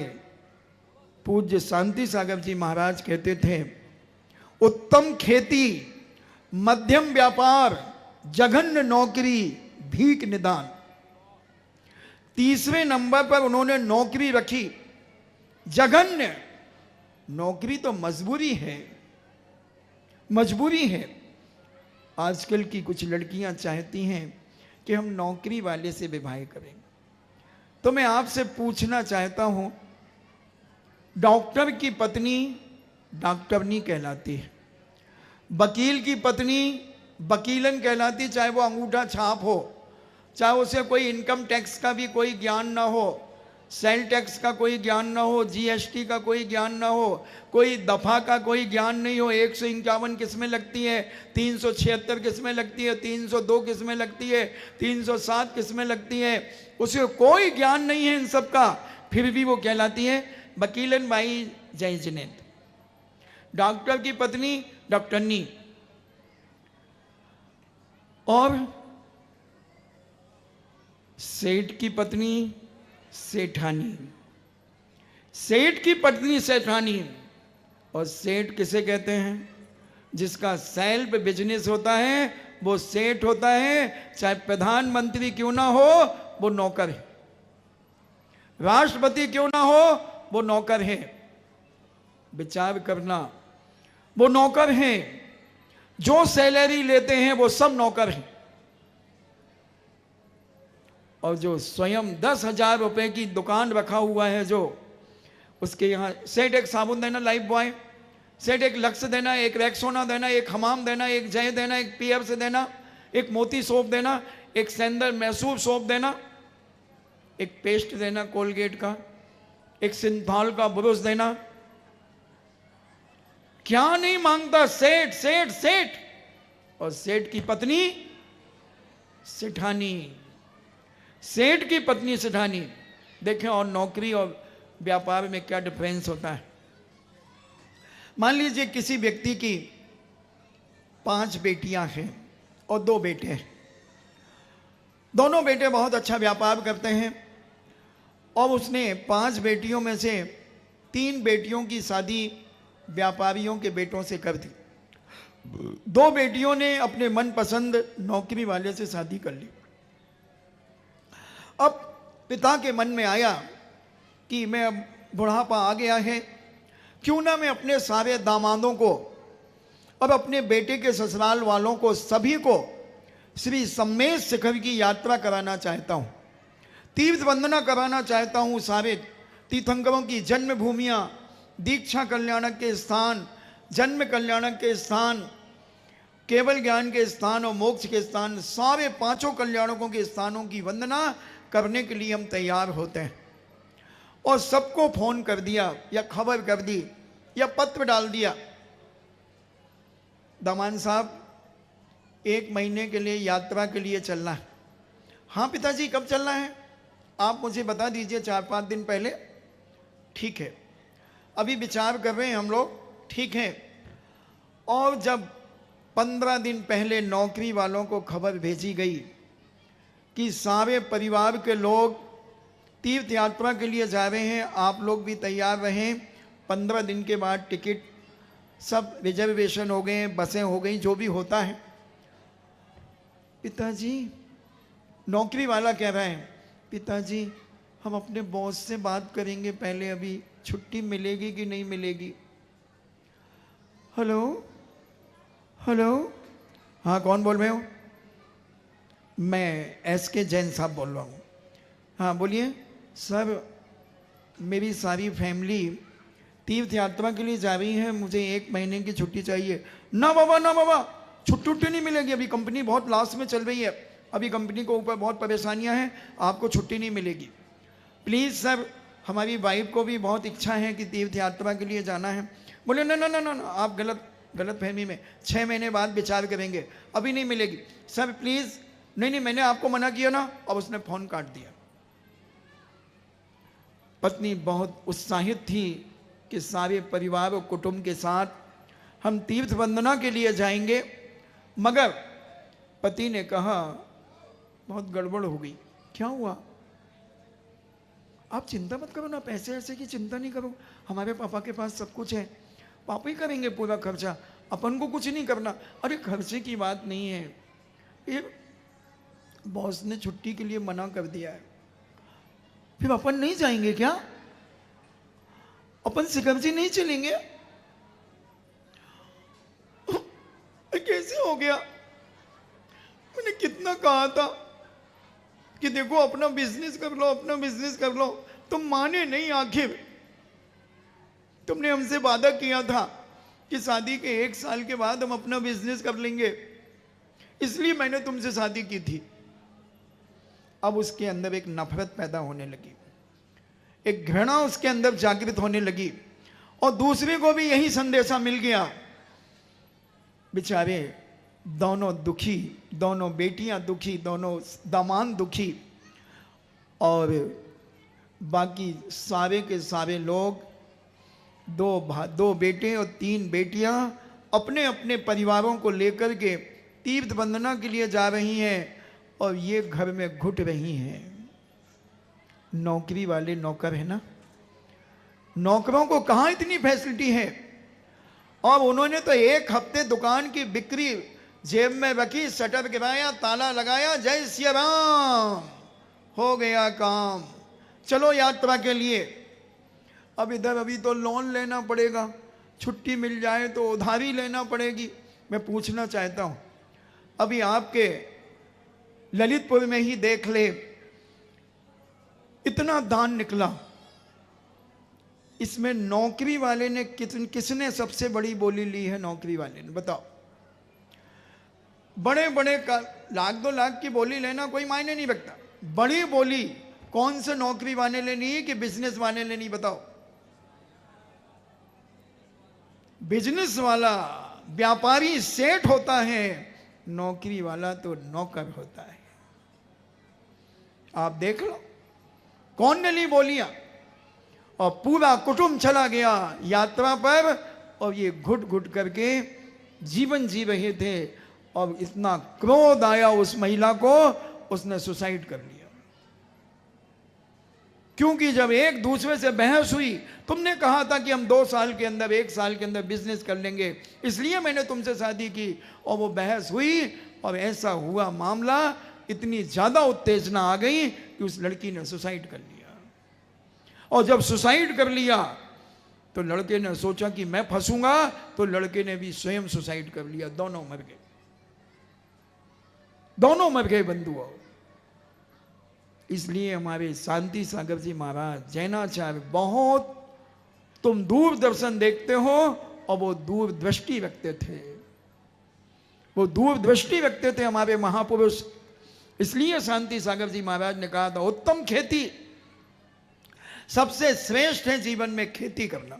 पूज्य शांति सागर जी महाराज कहते थे, उत्तम खेती, मध्यम व्यापार, जघन्य नौकरी, भीख निदान। तीसरे नंबर पर उन्होंने नौकरी रखी, जघन्य। नौकरी तो मजबूरी है, मजबूरी है। आजकल की कुछ लड़कियां चाहती हैं कि हम नौकरी वाले से विवाह करें। तो मैं आपसे पूछना चाहता हूं, डॉक्टर की पत्नी डॉक्टरनी कहलाती है, वकील की पत्नी वकीलन कहलाती, चाहे वो अंगूठा छाप हो, चाहे उसे कोई इनकम टैक्स का भी कोई ज्ञान ना हो, सेल टैक्स का कोई ज्ञान ना हो, जीएसटी का कोई ज्ञान ना हो, कोई दफा का कोई ज्ञान नहीं हो, 151 किस्में लगती है, 376 किस्में लगती है, 302 किस्में लगती है, 307 किस्में लगती है, उसे कोई ज्ञान नहीं है इन सब का, फिर भी वो कहलाती है वकीलन बाई जय जिनेत। डॉक्टर की पत्नी डॉक्टरनी, और सेठ की पत्नी सेठानी। सेठ की पत्नी सेठानी, और सेठ किसे कहते हैं? जिसका सेल्फ बिजनेस होता है वो सेठ होता है, चाहे प्रधानमंत्री क्यों ना हो वो नौकर है, राष्ट्रपति क्यों ना हो वो नौकर है। विचार करना, वो नौकर हैं, जो सैलरी लेते हैं वो सब नौकर हैं। और जो स्वयं 10,000 रुपए की दुकान रखा हुआ है, जो उसके यहाँ सेठ एक साबुन देना लाइफ बॉय, सेठ एक लक्स देना, एक रेक्सोना देना, एक हमाम देना, एक जय देना, एक पीएफ से देना, एक मोती सोप देना, एक सेंदर मैसूर सोप देना, एक पेस्ट देना कोलगेट का, एक सिंथॉल का ब्रश देना, क्या नहीं मांगता सेठ सेठ सेठ। और सेठ की पत्नी सेठानी, सेठ की पत्नी सेठानी। देखें और नौकरी और व्यापार में क्या डिफरेंस होता है। मान लीजिए किसी व्यक्ति की 5 बेटियां हैं और 2 बेटे हैं, दोनों बेटे बहुत अच्छा व्यापार करते हैं, और उसने 5 बेटियों में से 3 बेटियों की शादी व्यापारियों के बेटों से कर दी, 2 बेटियों ने अपने मनपसंद नौकरी वाले से शादी कर ली। अब पिता के मन में आया कि मैं अब बुढ़ापा आ गया है, क्यों ना मैं अपने सारे दामादों को और अपने बेटे के ससुराल वालों को सभी को श्री सम्मेश शिखर की यात्रा कराना चाहता हूँ, तीर्थ वंदना कराना चाहता हूँ। सारे तीर्थंकरों की जन्म भूमियाँ, दीक्षा कल्याणक के स्थान, जन्म कल्याणक के स्थान, केवल ज्ञान के स्थान और मोक्ष के स्थान, सारे 5 कल्याणकों के स्थानों की वंदना करने के लिए हम तैयार होते हैं। और सबको फोन कर दिया या खबर कर दी या पत्र डाल दिया, दामान साहब 1 महीने के लिए यात्रा के लिए चलना है। हाँ पिताजी कब चलना है, आप मुझे बता दीजिए 4-5 दिन पहले। ठीक है, अभी विचार कर रहे हैं हम लोग, ठीक है। और जब 15 दिन पहले नौकरी वालों को खबर भेजी गई कि सारे परिवार के लोग तीर्थ यात्रा के लिए जा रहे हैं, आप लोग भी तैयार रहें, 15 दिन के बाद टिकट सब रिजर्वेशन हो गए, बसें हो गई, जो भी होता है। पिताजी, नौकरी वाला कह रहा है, पिताजी हम अपने बॉस से बात करेंगे पहले, अभी छुट्टी मिलेगी कि नहीं मिलेगी। हेलो हेलो, हाँ कौन बोल रहे हो? मैं SK जैन साहब बोल रहा हूँ। हाँ बोलिए सर, मेरी सारी फैमिली तीर्थ यात्रा के लिए जा रही है, मुझे 1 महीने की छुट्टी चाहिए। ना बाबा ना बाबा, छुट्टी नहीं मिलेगी, अभी कंपनी बहुत लॉस में चल रही है, अभी कंपनी को ऊपर बहुत परेशानियां हैं, आपको छुट्टी नहीं मिलेगी। प्लीज़ सर, हमारी वाइफ को भी बहुत इच्छा है कि तीर्थ यात्रा के लिए जाना है। बोले ना ना ना ना, आप गलत फहमी में, 6 महीने बाद विचार करेंगे, अभी नहीं मिलेगी। सर प्लीज़, नहीं मैंने आपको मना किया ना। और उसने फ़ोन काट दिया। पत्नी बहुत उत्साहित थी कि सारे परिवार और कुटुंब के साथ हम तीर्थ वंदना के लिए जाएंगे, मगर पति ने कहा बहुत गड़बड़ हो गई। क्या हुआ? आप चिंता मत करो ना, पैसे ऐसे की चिंता नहीं करो, हमारे पापा के पास सब कुछ है, पापा ही करेंगे पूरा खर्चा, अपन को कुछ नहीं करना। अरे खर्चे की बात नहीं है, ये बॉस ने छुट्टी के लिए मना कर दिया है, फिर अपन नहीं जाएंगे क्या? अपन शिखर जी नहीं चलेंगे? कैसे हो गया? मैंने कितना कहा था कि देखो अपना बिजनेस कर लो, अपना बिजनेस कर लो, तुम माने नहीं। आखिर तुमने हमसे वादा किया था कि शादी के 1 साल के बाद हम अपना बिजनेस कर लेंगे, इसलिए मैंने तुमसे शादी की थी। अब उसके अंदर एक नफरत पैदा होने लगी, एक घृणा उसके अंदर जागृत होने लगी, और दूसरे को भी यही संदेशा मिल गया। बेचारे दोनों दुखी, दोनों बेटियां दुखी, दोनों दामाद दुखी, और बाकी सारे के सारे लोग, दो बेटे और 3 बेटियां अपने अपने परिवारों को लेकर के तीर्थ वंदना के लिए जा रही हैं, और ये घर में घुट रही हैं। नौकरी वाले नौकर है ना, नौकरों को कहाँ इतनी फैसिलिटी है। और उन्होंने तो 1 हफ्ते दुकान की बिक्री जेब में रखी, शटर गिराया, ताला लगाया, जय श्री राम, हो गया काम, चलो यात्रा के लिए। अब इधर अभी तो लोन लेना पड़ेगा, छुट्टी मिल जाए तो उधारी लेना पड़ेगी। मैं पूछना चाहता हूँ, अभी आपके ललितपुर में ही देख ले, इतना दान निकला, इसमें नौकरी वाले ने किसने सबसे बड़ी बोली ली है? नौकरी वाले ने, बताओ। बड़े बड़े का 1-2 लाख की बोली लेना कोई मायने नहीं रखता। बड़ी बोली कौन से नौकरी वाले लेनी है कि बिजनेस वाले लेनी? बताओ। बिजनेस वाला व्यापारी सेठ होता है, नौकरी वाला तो नौकर होता है। आप देख लो कौन ने ली बोलियां, और पूरा कुटुंब चला गया यात्रा पर, और ये घुट घुट करके जीवन जी रहे थे, और इतना क्रोध आया उस महिला को, उसने सुसाइड कर लिया। क्योंकि जब एक दूसरे से बहस हुई, तुमने कहा था कि हम 2 साल के अंदर, 1 साल के अंदर बिजनेस कर लेंगे, इसलिए मैंने तुमसे शादी की, और वो बहस हुई और ऐसा हुआ मामला, इतनी ज्यादा उत्तेजना आ गई कि उस लड़की ने सुसाइड कर लिया। और जब सुसाइड कर लिया तो लड़के ने सोचा कि मैं फंसूंगा, तो लड़के ने भी स्वयं सुसाइड कर लिया। दोनों मर गए, दोनों मर गए बंधुओं। इसलिए हमारे शांति सागर जी महाराज जैनाचार्य, बहुत तुम दूरदर्शन देखते हो, और वो दूरदृष्टि रखते थे, वो दूरदृष्टि रखते थे हमारे महापुरुष। इसलिए शांति सागर जी महाराज ने कहा था, उत्तम खेती, सबसे श्रेष्ठ है जीवन में खेती करना।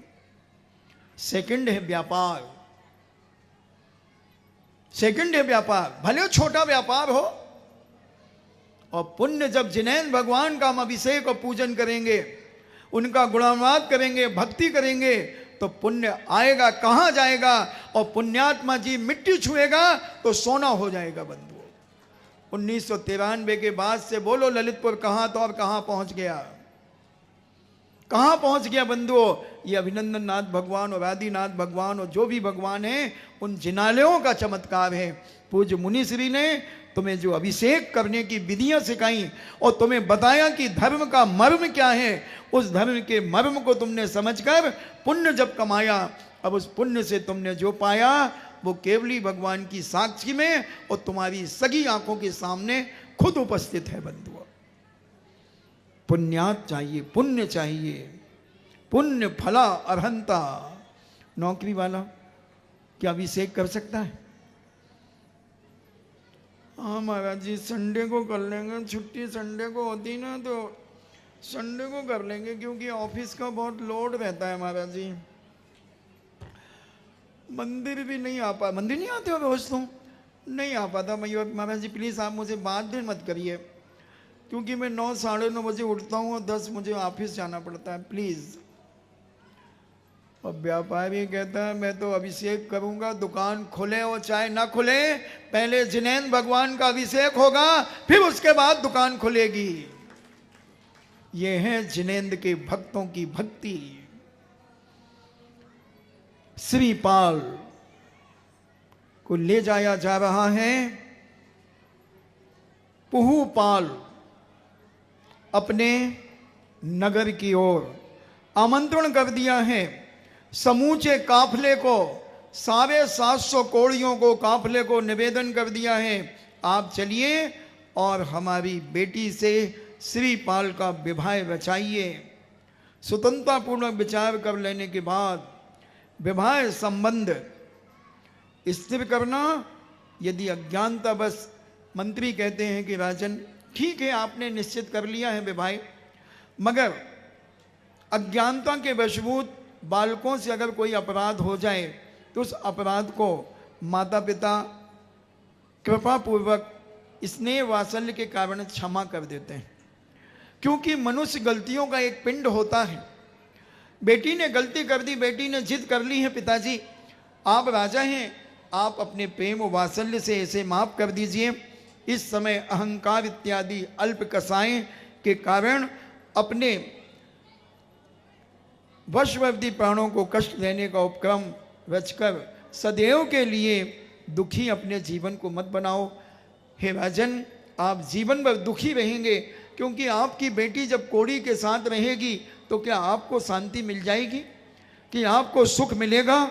सेकंड है व्यापार, सेकंड है व्यापार, भले छोटा व्यापार हो। और पुण्य, जब जिनैन भगवान का हम अभिषेक और पूजन करेंगे, उनका गुणानुवाद करेंगे, भक्ति करेंगे, तो पुण्य आएगा, कहां जाएगा? और पुण्यात्मा जी मिट्टी छुएगा तो सोना हो जाएगा बंधुओं। 1993 के बाद से बोलो ललितपुर कहां तो और कहां पहुंच गया, कहां पहुंच गया बंधुओं। ये अभिनंदन नाथ भगवान और आदिनाथ भगवान और जो भी भगवान है, उन जिनालयों का चमत्कार है। पूज्य मुनिश्री ने तुम्हें जो अभिषेक करने की विधियां सिखाई और तुम्हें बताया कि धर्म का मर्म क्या है, उस धर्म के मर्म को तुमने समझकर पुण्य जब कमाया, अब उस पुण्य से तुमने जो पाया वो केवली भगवान की साक्षी में और तुम्हारी सगी आंखों के सामने खुद उपस्थित है बंधुओं। पुण्यात चाहिए, पुण्य चाहिए, पुण्य फला अर्हंता। नौकरी वाला क्या अभिषेक कर सकता है? हाँ महाराज जी, संडे को कर लेंगे, छुट्टी संडे को होती ना तो संडे को कर लेंगे, क्योंकि ऑफिस का बहुत लोड रहता है महाराज जी। मंदिर भी नहीं आ पा, मंदिर नहीं आते हो रोज? तुम नहीं आ पाता मैं। महाराज जी प्लीज़ आप मुझे बात मत करिए, क्योंकि मैं 9 साढ़े 9 बजे उठता हूँ और 10 मुझे ऑफिस जाना पड़ता है, प्लीज़। और व्यापारी कहता है मैं तो अभिषेक करूंगा, दुकान खुले और चाहे ना खुले, पहले जिनैन भगवान का अभिषेक होगा, फिर उसके बाद दुकान खुलेगी। ये है जिनेंद्र के भक्तों की भक्ति। श्रीपाल को ले जाया जा रहा है पुहुपाल अपने नगर की ओर। आमंत्रण कर दिया है समूचे काफले को, सारे 700 कोड़ियों को, काफले को निवेदन कर दिया है, आप चलिए और हमारी बेटी से श्रीपाल का विवाह रचाइए। स्वतंत्रतापूर्वक विचार कर लेने के बाद विवाह संबंध स्थिर करना यदि अज्ञानता बस मंत्री कहते हैं कि राजन ठीक है आपने निश्चित कर लिया है विवाह, मगर अज्ञानता के वशभूत बालकों से अगर कोई अपराध हो जाए तो उस अपराध को माता पिता कृपा पूर्वक स्नेह वात्सल्य के कारण क्षमा कर देते हैं, क्योंकि मनुष्य गलतियों का एक पिंड होता है। बेटी ने गलती कर दी, बेटी ने जिद कर ली है, पिताजी आप राजा हैं, आप अपने प्रेम और वात्सल्य से इसे माफ कर दीजिए। इस समय अहंकार इत्यादि अल्प कसाएं के कारण अपने वशवर्ती प्राणों को कष्ट देने का उपक्रम रचकर सदैव के लिए दुखी अपने जीवन को मत बनाओ। हे राजन आप जीवन भर दुखी रहेंगे, क्योंकि आपकी बेटी जब कोड़ी के साथ रहेगी तो क्या आपको शांति मिल जाएगी, कि आपको सुख मिलेगा?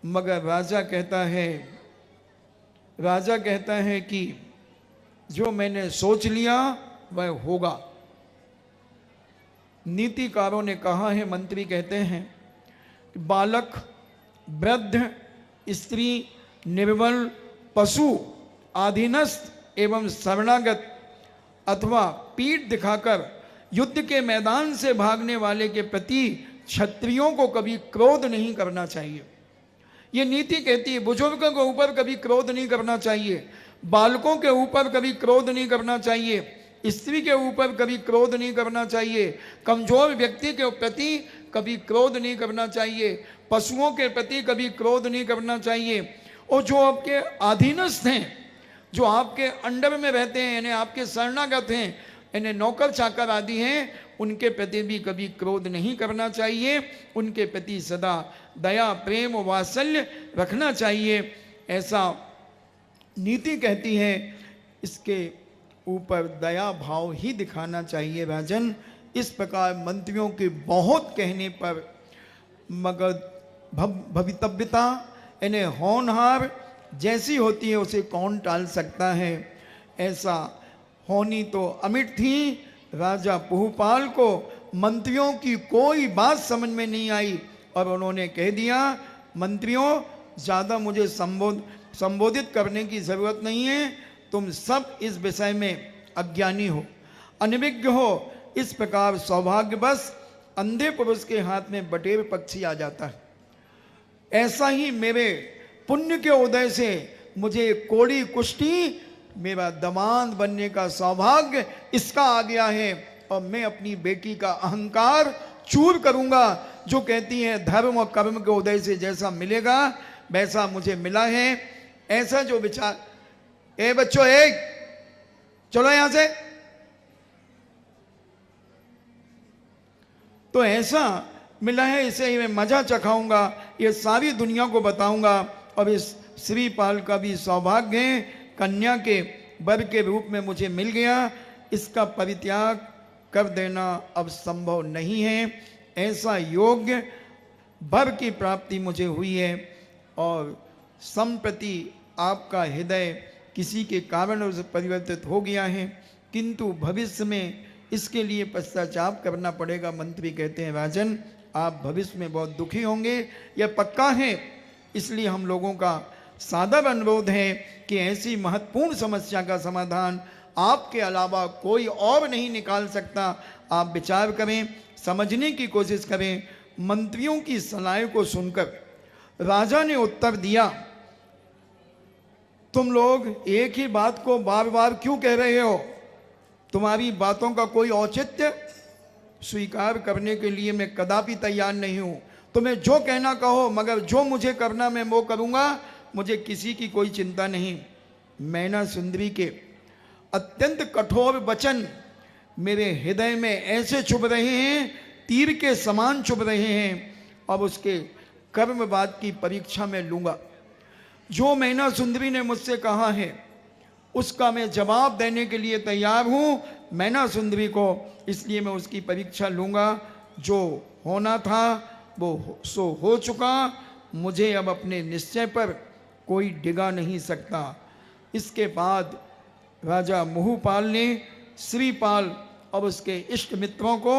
मगर राजा कहता है कि जो मैंने सोच लिया वह होगा। नीतिकारों ने कहा है, मंत्री कहते हैं, बालक, वृद्ध, स्त्री, निर्बल, पशु, आधीनस्थ एवं शरणागत अथवा पीठ दिखाकर युद्ध के मैदान से भागने वाले के प्रति क्षत्रियों को कभी क्रोध नहीं करना चाहिए। ये नीति कहती है बुजुर्गों के ऊपर कभी क्रोध नहीं करना चाहिए, बालकों के ऊपर कभी क्रोध नहीं करना चाहिए, स्त्री के ऊपर कभी क्रोध नहीं करना चाहिए, कमजोर व्यक्ति के प्रति कभी क्रोध नहीं करना चाहिए, पशुओं के प्रति कभी क्रोध नहीं करना चाहिए, और जो आपके अधीनस्थ हैं, जो आपके अंडर में रहते हैं, यानी आपके शरणागत हैं, यानी नौकर चाकर आदि हैं, उनके प्रति भी कभी क्रोध नहीं करना चाहिए, उनके प्रति सदा दया प्रेम और वात्सल्य रखना चाहिए, ऐसा नीति कहती है। इसके ऊपर दया भाव ही दिखाना चाहिए राजन। इस प्रकार मंत्रियों के बहुत कहने पर मगर भवितव्यता यानी होनहार जैसी होती है उसे कौन टाल सकता है। ऐसा होनी तो अमिट थी। राजा पुहपाल को मंत्रियों की कोई बात समझ में नहीं आई और उन्होंने कह दिया, मंत्रियों ज़्यादा मुझे संबोधित करने की ज़रूरत नहीं है, तुम सब इस विषय में अज्ञानी हो, अनभिज्ञ हो। इस प्रकार सौभाग्यवश अंधे पुरुष के हाथ में बटेर पक्षी आ जाता है। ऐसा ही मेरे पुण्य के उदय से मुझे कोड़ी कुश्ती मेरा दमाद बनने का सौभाग्य इसका आ गया है, और मैं अपनी बेटी का अहंकार चूर करूंगा। जो कहती है धर्म और कर्म के उदय से जैसा मिलेगा वैसा मुझे मिला है, ऐसा जो विचार। ए बच्चों, चलो यहां से। तो ऐसा मिला है, इसे ही मैं मजा चखाऊंगा, ये सारी दुनिया को बताऊंगा। और इस श्रीपाल का भी सौभाग्य है, कन्या के वर के रूप में मुझे मिल गया, इसका परित्याग कर देना अब संभव नहीं है। ऐसा योग्य वर की प्राप्ति मुझे हुई है, और संप्रति आपका हृदय किसी के कारण से परिवर्तित हो गया है, किंतु भविष्य में इसके लिए पश्चाताप करना पड़ेगा। मंत्री कहते हैं, राजन आप भविष्य में बहुत दुखी होंगे, यह पक्का है। इसलिए हम लोगों का सादर अनुरोध है कि ऐसी महत्वपूर्ण समस्या का समाधान आपके अलावा कोई और नहीं निकाल सकता। आप विचार करें, समझने की कोशिश करें। मंत्रियों की सलाह को सुनकर राजा ने उत्तर दिया, तुम लोग एक ही बात को बार बार क्यों कह रहे हो? तुम्हारी बातों का कोई औचित्य स्वीकार करने के लिए मैं कदापि तैयार नहीं हूं। तुम्हें जो कहना कहो, मगर जो मुझे करना मैं वो करूंगा, मुझे किसी की कोई चिंता नहीं। मैना सुंदरी के अत्यंत कठोर वचन मेरे हृदय में ऐसे चुभ रहे हैं, तीर के समान चुभ रहे हैं। अब उसके कर्मवाद की परीक्षा में लूंगा। जो मैना सुंदरी ने मुझसे कहा है उसका मैं जवाब देने के लिए तैयार हूँ मैना सुंदरी को, इसलिए मैं उसकी परीक्षा लूँगा। जो होना था वो सो हो चुका, मुझे अब अपने निश्चय पर कोई डिगा नहीं सकता। इसके बाद राजा मुहुपाल ने श्रीपाल और उसके इष्ट मित्रों को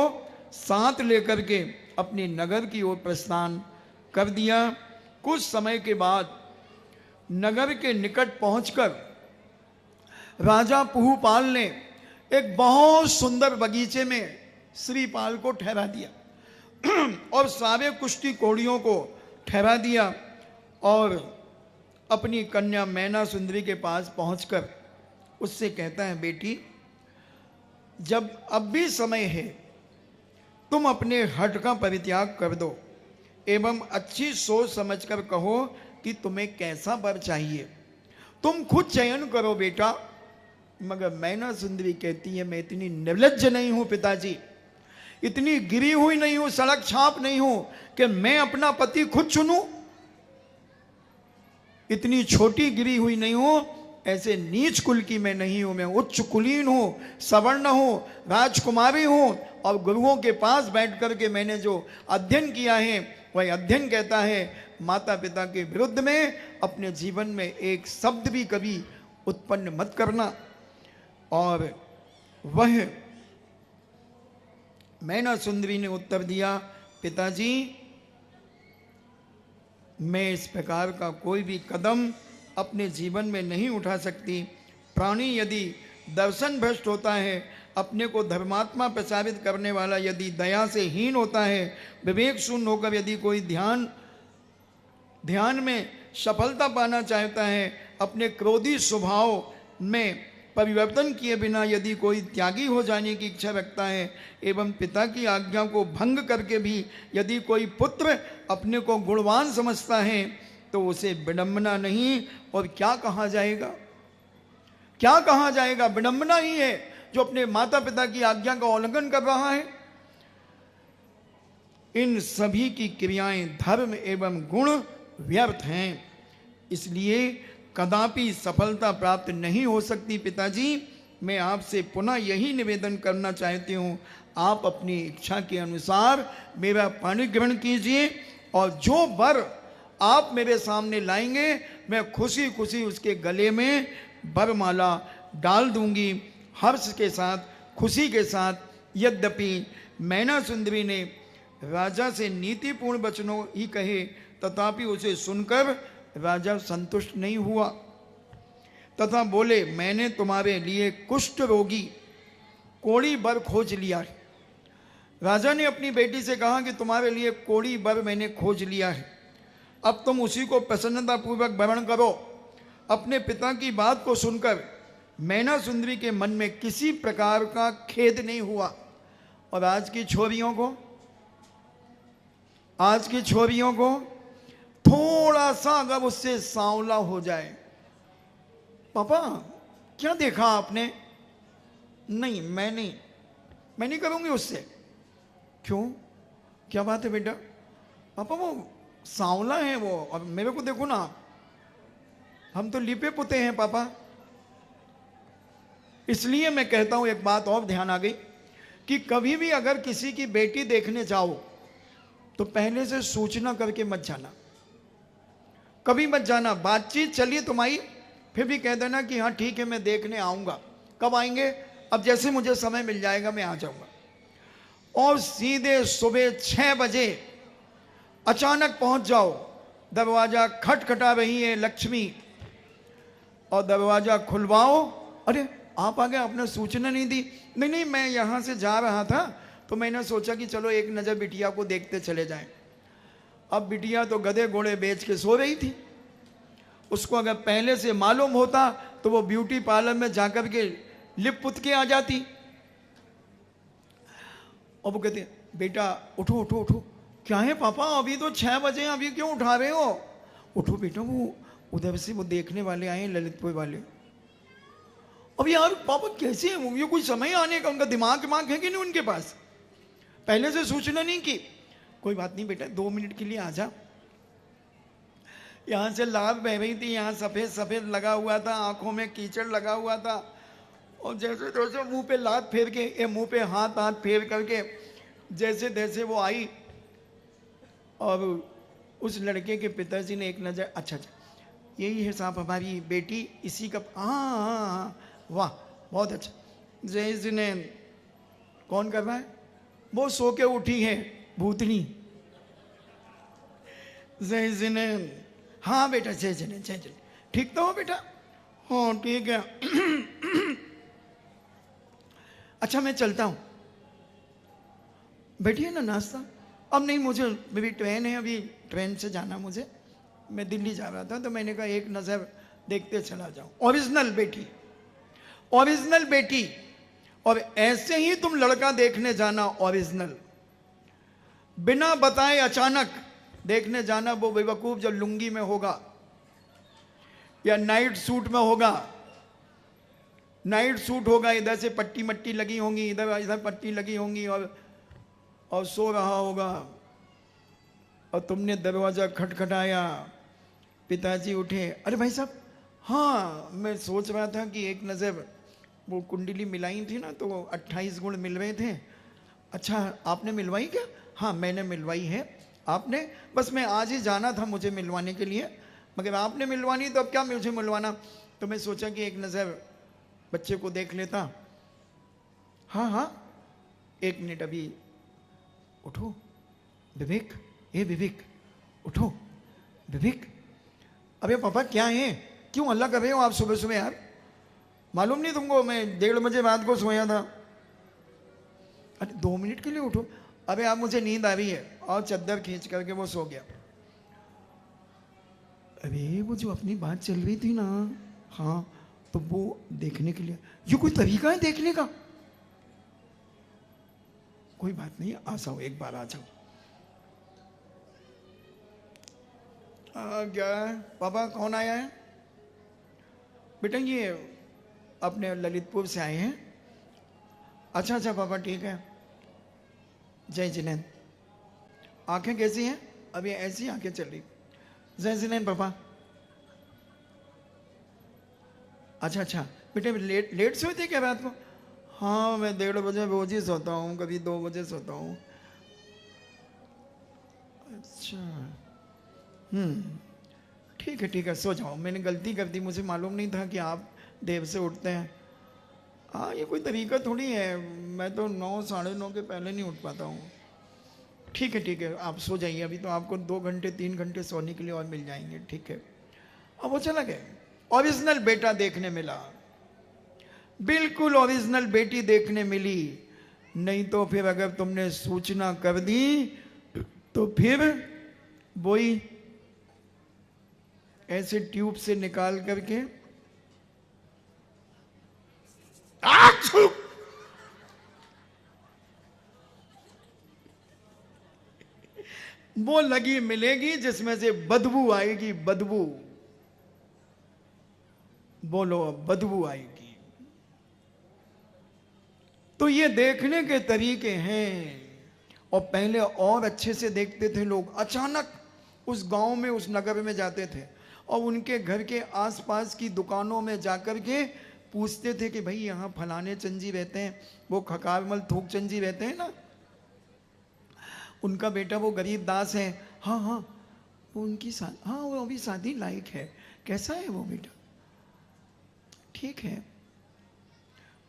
साथ लेकर के अपने नगर की ओर प्रस्थान कर दिया। कुछ समय के बाद नगर के निकट पहुंचकर राजा पुहुपाल ने एक बहुत सुंदर बगीचे में श्रीपाल को ठहरा दिया और सारे कुश्ती कोड़ियों को ठहरा दिया और अपनी कन्या मैना सुंदरी के पास पहुंचकर उससे कहता है, बेटी जब अब भी समय है तुम अपने हठ का परित्याग कर दो एवं अच्छी सोच समझकर कहो कि तुम्हें कैसा वर चाहिए, तुम खुद चयन करो बेटा। मगर मैना सुंदरी कहती है, मैं इतनी निर्लज्ज नहीं हूं पिताजी, इतनी गिरी हुई नहीं हूं, सड़क छाप नहीं हूं कि मैं अपना पति खुद चुनूं, इतनी छोटी गिरी हुई नहीं हूं, ऐसे नीच कुल की मैं नहीं हूं, मैं उच्च कुलीन हूं, सवर्ण हूं, राजकुमारी हूं और गुरुओं के पास बैठ करके मैंने जो अध्ययन किया है वह अध्ययन कहता है माता पिता के विरुद्ध में अपने जीवन में एक शब्द भी कभी उत्पन्न मत करना। और वह मैना सुंदरी ने उत्तर दिया, पिताजी मैं इस प्रकार का कोई भी कदम अपने जीवन में नहीं उठा सकती। प्राणी यदि दर्शन भ्रष्ट होता है, अपने को धर्मात्मा प्रचारित करने वाला यदि दया से हीन होता है, विवेक शून्य होकर यदि कोई ध्यान में सफलता पाना चाहता है, अपने क्रोधी स्वभाव में परिवर्तन किए बिना यदि कोई त्यागी हो जाने की इच्छा रखता है एवं पिता की आज्ञा को भंग करके भी यदि कोई पुत्र अपने को गुणवान समझता है तो उसे विडंबना नहीं और क्या कहा जाएगा, क्या कहा जाएगा, विडंबना ही है जो अपने माता पिता की आज्ञा का उल्लंघन कर रहा है। इन सभी की क्रियाएं धर्म एवं गुण व्यर्थ हैं, इसलिए कदापि सफलता प्राप्त नहीं हो सकती। पिताजी मैं आपसे पुनः यही निवेदन करना चाहती हूँ, आप अपनी इच्छा के अनुसार मेरा पाणी ग्रहण कीजिए और जो वर आप मेरे सामने लाएंगे मैं खुशी खुशी उसके गले में वरमाला डाल दूंगी, हर्ष के साथ, खुशी के साथ। यद्यपि मैना सुंदरी ने राजा से नीतिपूर्ण वचनों ही कहे तथापि उसे सुनकर राजा संतुष्ट नहीं हुआ तथा बोले, मैंने तुम्हारे लिए कुष्ठ रोगी कोड़ी वर खोज लिया है। राजा ने अपनी बेटी से कहा कि तुम्हारे लिए कोड़ी वर मैंने खोज लिया है, अब तुम उसी को प्रसन्नतापूर्वक वरण करो। अपने पिता की बात को सुनकर मैना सुंदरी के मन में किसी प्रकार का खेद नहीं हुआ। और आज की छोरियों को थोड़ा सा अगर उससे सांवला हो जाए, पापा क्या देखा आपने, नहीं मैं नहीं करूंगी उससे। क्यों, क्या बात है बेटा, पापा वो सांवला है वो, और मेरे को देखो ना, हम तो लिपे पुते हैं पापा। इसलिए मैं कहता हूं, एक बात और ध्यान आ गई कि कभी भी अगर किसी की बेटी देखने जाओ तो पहले से सूचना करके मत जाना, कभी मत जाना। बातचीत चलिए तुम्हारी, फिर भी कह देना कि हाँ ठीक है मैं देखने आऊँगा। कब आएंगे, अब जैसे मुझे समय मिल जाएगा मैं आ जाऊँगा। और सीधे सुबह 6 बजे अचानक पहुँच जाओ, दरवाज़ा खटखटा रही है लक्ष्मी, और दरवाज़ा खुलवाओ। अरे आप आ गए, आपने सूचना नहीं दी। नहीं मैं यहाँ से जा रहा था तो मैंने सोचा कि चलो एक नज़र बिटिया को देखते चले जाएं। अब बिटिया तो गधे घोड़े बेच के सो रही थी, उसको अगर पहले से मालूम होता तो वो ब्यूटी पार्लर में जाकर के लिप पुत के आ जाती। और वो कहते बेटा उठो उठो उठो। क्या है पापा, अभी तो 6 बजे, अभी क्यों उठा रहे हो? उठो बेटा, वो उधर से वो देखने वाले आए ललितपुर वाले। अब यार पापा कैसे है, ये कोई समय आने का उनका दिमाग है कि नहीं उनके पास, पहले से सूचना नहीं की। कोई बात नहीं बेटा 2 मिनट के लिए आ जा। यहाँ से लाभ बह रही थी, यहाँ सफ़ेद सफ़ेद लगा हुआ था, आंखों में कीचड़ लगा हुआ था, और जैसे जैसे मुंह पे लात फेर के, मुंह पे हाथ फेर करके जैसे जैसे वो आई, और उस लड़के के पिताजी ने एक नज़र, अच्छा यही है साहब हमारी बेटी, इसी का, हाँ वाह बहुत अच्छा। जय ने कौन कर रहा है, वो सो के उठी है भूतनी। जय ने, हाँ बेटा जय जने ठीक तो हो बेटा? हाँ ठीक है। अच्छा मैं चलता हूं, बैठिए ना, नाश्ता। अब नहीं, मुझे अभी ट्रेन है, अभी ट्रेन से जाना मुझे, मैं दिल्ली जा रहा था, तो मैंने कहा एक नज़र देखते चला जाऊं। ओरिजिनल बेटी, ओरिजिनल बेटी। और ऐसे ही तुम लड़का देखने जाना ओरिजिनल, बिना बताए अचानक देखने जाना। वो बेवकूफ जो लुंगी में होगा या नाइट सूट में होगा, नाइट सूट होगा, इधर से पट्टी मट्टी लगी होंगी, इधर इधर पट्टी लगी होंगी, और सो रहा होगा, और तुमने दरवाजा खटखटाया, पिताजी उठे, अरे भाई साहब, हाँ मैं सोच रहा था कि एक नज़र, वो कुंडली मिलाई थी ना, तो 28 गुण मिल रहे थे। अच्छा आपने मिलवाई क्या? हाँ मैंने मिलवाई है। आपने? बस मैं आज ही जाना था मुझे मिलवाने के लिए, मगर आपने मिलवानी तो अब क्या मुझे मिलवाना। तो मैं सोचा कि एक नज़र बच्चे को देख लेता। हाँ हाँ, एक मिनट, अभी उठो विवेक, ए विवेक उठो, विवेक। अबे पापा क्या है, क्यों हल्ला कर रहे हो आप सुबह सुबह यार? मालूम नहीं तुमको मैं 1:30 बजे रात को सोया था? अरे 2 मिनट के लिए उठो। अबे आप, मुझे नींद आ रही है, और चद्दर खींच करके वो सो गया। अरे वो जो अपनी बात चल रही थी ना, हाँ, तो वो देखने के लिए, ये कोई तरीका है देखने का? कोई बात नहीं, आ जाओ, एक बार आ जाओ। क्या पापा, कौन आया है? बेटा ये अपने ललितपुर से आए हैं। अच्छा अच्छा पापा ठीक है। जय जिनेंद्र। आंखें कैसी हैं? अभी ऐसी आंखें चल रही। जय जिनेंद्र पापा। अच्छा अच्छा बेटे, लेट सोए थे क्या रात को? हाँ मैं 1:30 बजे रोज ही सोता हूँ, कभी 2 बजे सोता हूँ। अच्छा, ठीक है, सो जाओ। मैंने गलती कर दी, मुझे मालूम नहीं था कि आप देर से उठते हैं। हाँ ये कोई तरीका थोड़ी है, मैं तो 9 साढ़े 9 के पहले नहीं उठ पाता हूँ। ठीक है, आप सो जाइए, अभी तो आपको 2 घंटे 3 घंटे सोने के लिए और मिल जाएंगे। ठीक है। अब वो चला गया। ओरिजिनल बेटा देखने मिला, बिल्कुल ओरिजिनल बेटी देखने मिली। नहीं तो फिर अगर तुमने सूचना कर दी तो फिर वही ऐसे ट्यूब से निकाल करके वो लगी मिलेगी जिसमें से बदबू आएगी, बदबू। बोलो, बदबू आएगी। तो ये देखने के तरीके हैं। और पहले और अच्छे से देखते थे लोग। अचानक उस गांव में, उस नगर में जाते थे और उनके घर के आसपास की दुकानों में जाकर के पूछते थे कि भाई यहाँ फलाने चंजी रहते हैं, वो खकारमल थूक चंजी रहते हैं ना, उनका बेटा वो गरीब दास है। हाँ हाँ, वो उनकी हाँ वो अभी शादी लायक है। कैसा है वो बेटा? ठीक है।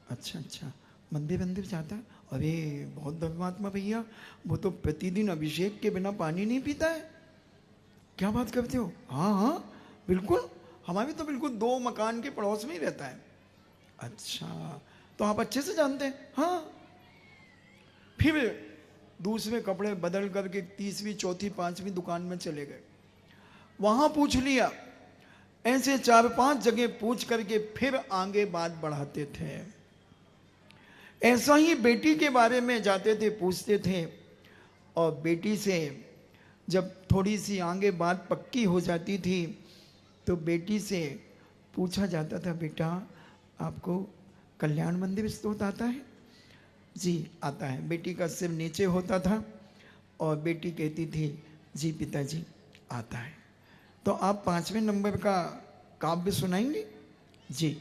अच्छा अच्छा, मंदिर मंदिर जाता है? अरे बहुत धर्मात्मा भैया, वो तो प्रतिदिन अभिषेक के बिना पानी नहीं पीता है। क्या बात करते हो? हाँ हाँ बिल्कुल, हमारे तो बिल्कुल 2 मकान के पड़ोस में ही रहता है। अच्छा, तो आप अच्छे से जानते हैं? हाँ। फिर दूसरे कपड़े बदल करके तीसरी चौथी पांचवी दुकान में चले गए, वहां पूछ लिया। ऐसे 4-5 जगह पूछ करके फिर आगे बात बढ़ाते थे। ऐसा ही बेटी के बारे में जाते थे, पूछते थे, और बेटी से जब थोड़ी सी आगे बात पक्की हो जाती थी तो बेटी से पूछा जाता था, बेटा आपको कल्याण मंदिर स्तोत्र आता है? जी आता है। बेटी का सिर नीचे होता था और बेटी कहती थी, जी पिताजी आता है। तो आप 5वें नंबर का काव्य सुनाएंगे? जी।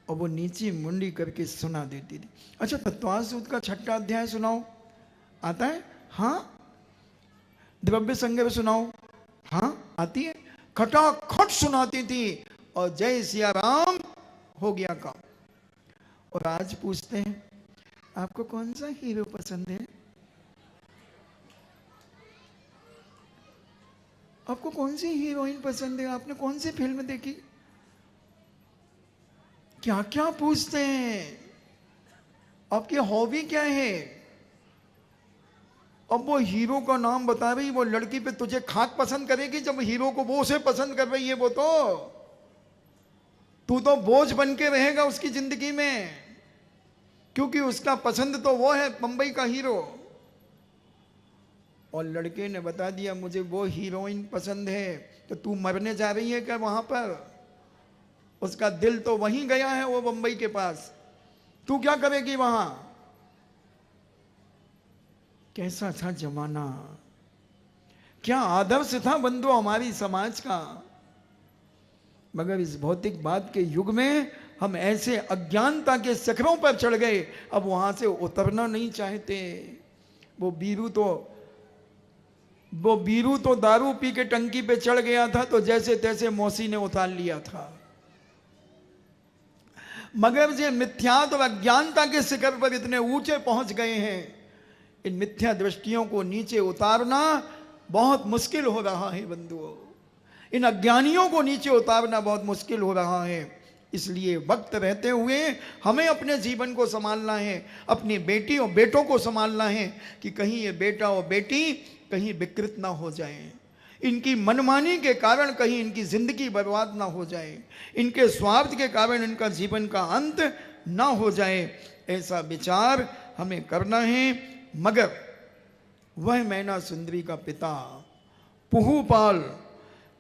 और वो नीचे मुंडी करके सुना देती थी। अच्छा, तत्वार सूत्र का 6ठा अध्याय सुनाओ, आता है? हाँ। द्रव्य संग्रह सुनाओ, हाँ आती है। खटाखट सुनाती थी और जय सिया राम हो गया काम। और आज पूछते हैं, आपको कौन सा हीरो पसंद है? आपको कौन सी हीरोइन पसंद है? आपने कौन सी फिल्म देखी? क्या क्या पूछते हैं, आपकी हॉबी क्या है। अब वो हीरो का नाम बता रही, वो लड़की पे तुझे खाक पसंद करेगी जब हीरो को वो उसे पसंद कर रही है। वो तो तू तो बोझ बन के रहेगा उसकी जिंदगी में, क्योंकि उसका पसंद तो वो है बंबई का हीरो। और लड़के ने बता दिया मुझे वो हीरोइन पसंद है, तो तू मरने जा रही है क्या वहां पर? उसका दिल तो वहीं गया है, वो बंबई के पास। तू क्या करेगी वहां? कैसा था जमाना, क्या आदर्श था बंधु हमारी समाज का। मगर इस भौतिक बात के युग में हम ऐसे अज्ञानता के शिखरों पर चढ़ गए, अब वहां से उतरना नहीं चाहते। वो बीरू तो दारू पी के टंकी पे चढ़ गया था, तो जैसे तैसे मौसी ने उतार लिया था। मगर ये मिथ्या तो अज्ञानता के शिखर पर इतने ऊंचे पहुंच गए हैं, इन मिथ्या दृष्टियों को नीचे उतारना बहुत मुश्किल हो रहा है बंधुओं। इन अज्ञानियों को नीचे उतारना बहुत मुश्किल हो रहा है। इसलिए वक्त रहते हुए हमें अपने जीवन को संभालना है, अपनी बेटी और बेटों को संभालना है, कि कहीं ये बेटा और बेटी कहीं विकृत ना हो जाएं, इनकी मनमानी के कारण कहीं इनकी जिंदगी बर्बाद ना हो जाए, इनके स्वार्थ के कारण इनका जीवन का अंत ना हो जाए। ऐसा विचार हमें करना है। मगर वह मैना सुंदरी का पिता पुहुपाल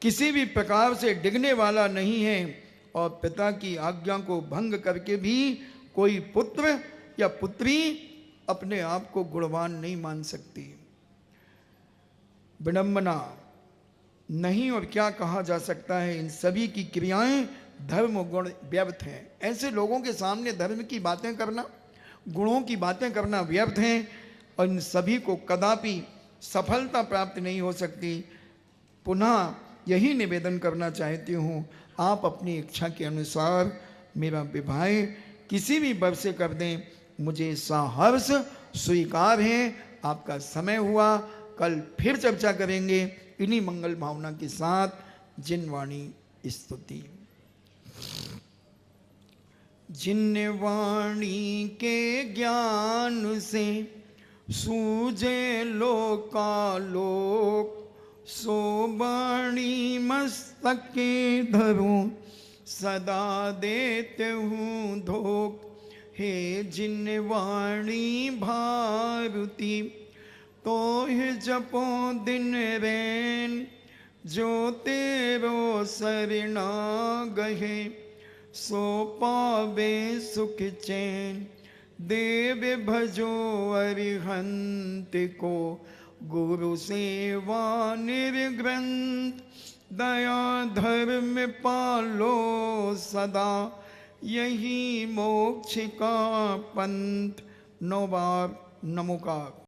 किसी भी प्रकार से डिगने वाला नहीं है, और पिता की आज्ञा को भंग करके भी कोई पुत्र या पुत्री अपने आप को गुणवान नहीं मान सकती। विडंबना नहीं और क्या कहा जा सकता है। इन सभी की क्रियाएं धर्म गुण व्यर्थ हैं। ऐसे लोगों के सामने धर्म की बातें करना, गुणों की बातें करना व्यर्थ हैं, और इन सभी को कदापि सफलता प्राप्त नहीं हो सकती। पुनः यही निवेदन करना चाहती हूँ, आप अपनी इच्छा के अनुसार मेरा विवाह किसी भी वर से कर दें, मुझे सहर्ष स्वीकार है। आपका समय हुआ, कल फिर चर्चा करेंगे इन्हीं मंगल भावना के साथ। जिनवाणी स्तुति। जिनवाणी के ज्ञान से सूझे लोकालोक, सो वाणी मस्तक के धरूं सदा देते हूँ धोख। हे जिनवाणी भारती तो ही जपो दिन रैन, जो तेरो शरणा गहे सो पावे सुख चैन। देव भजो अरिहंत को गुरु सेवा निर्ग्रंथ। दया धर्म पालो सदा यही मोक्ष का पंथ। 9 बार नमोकार।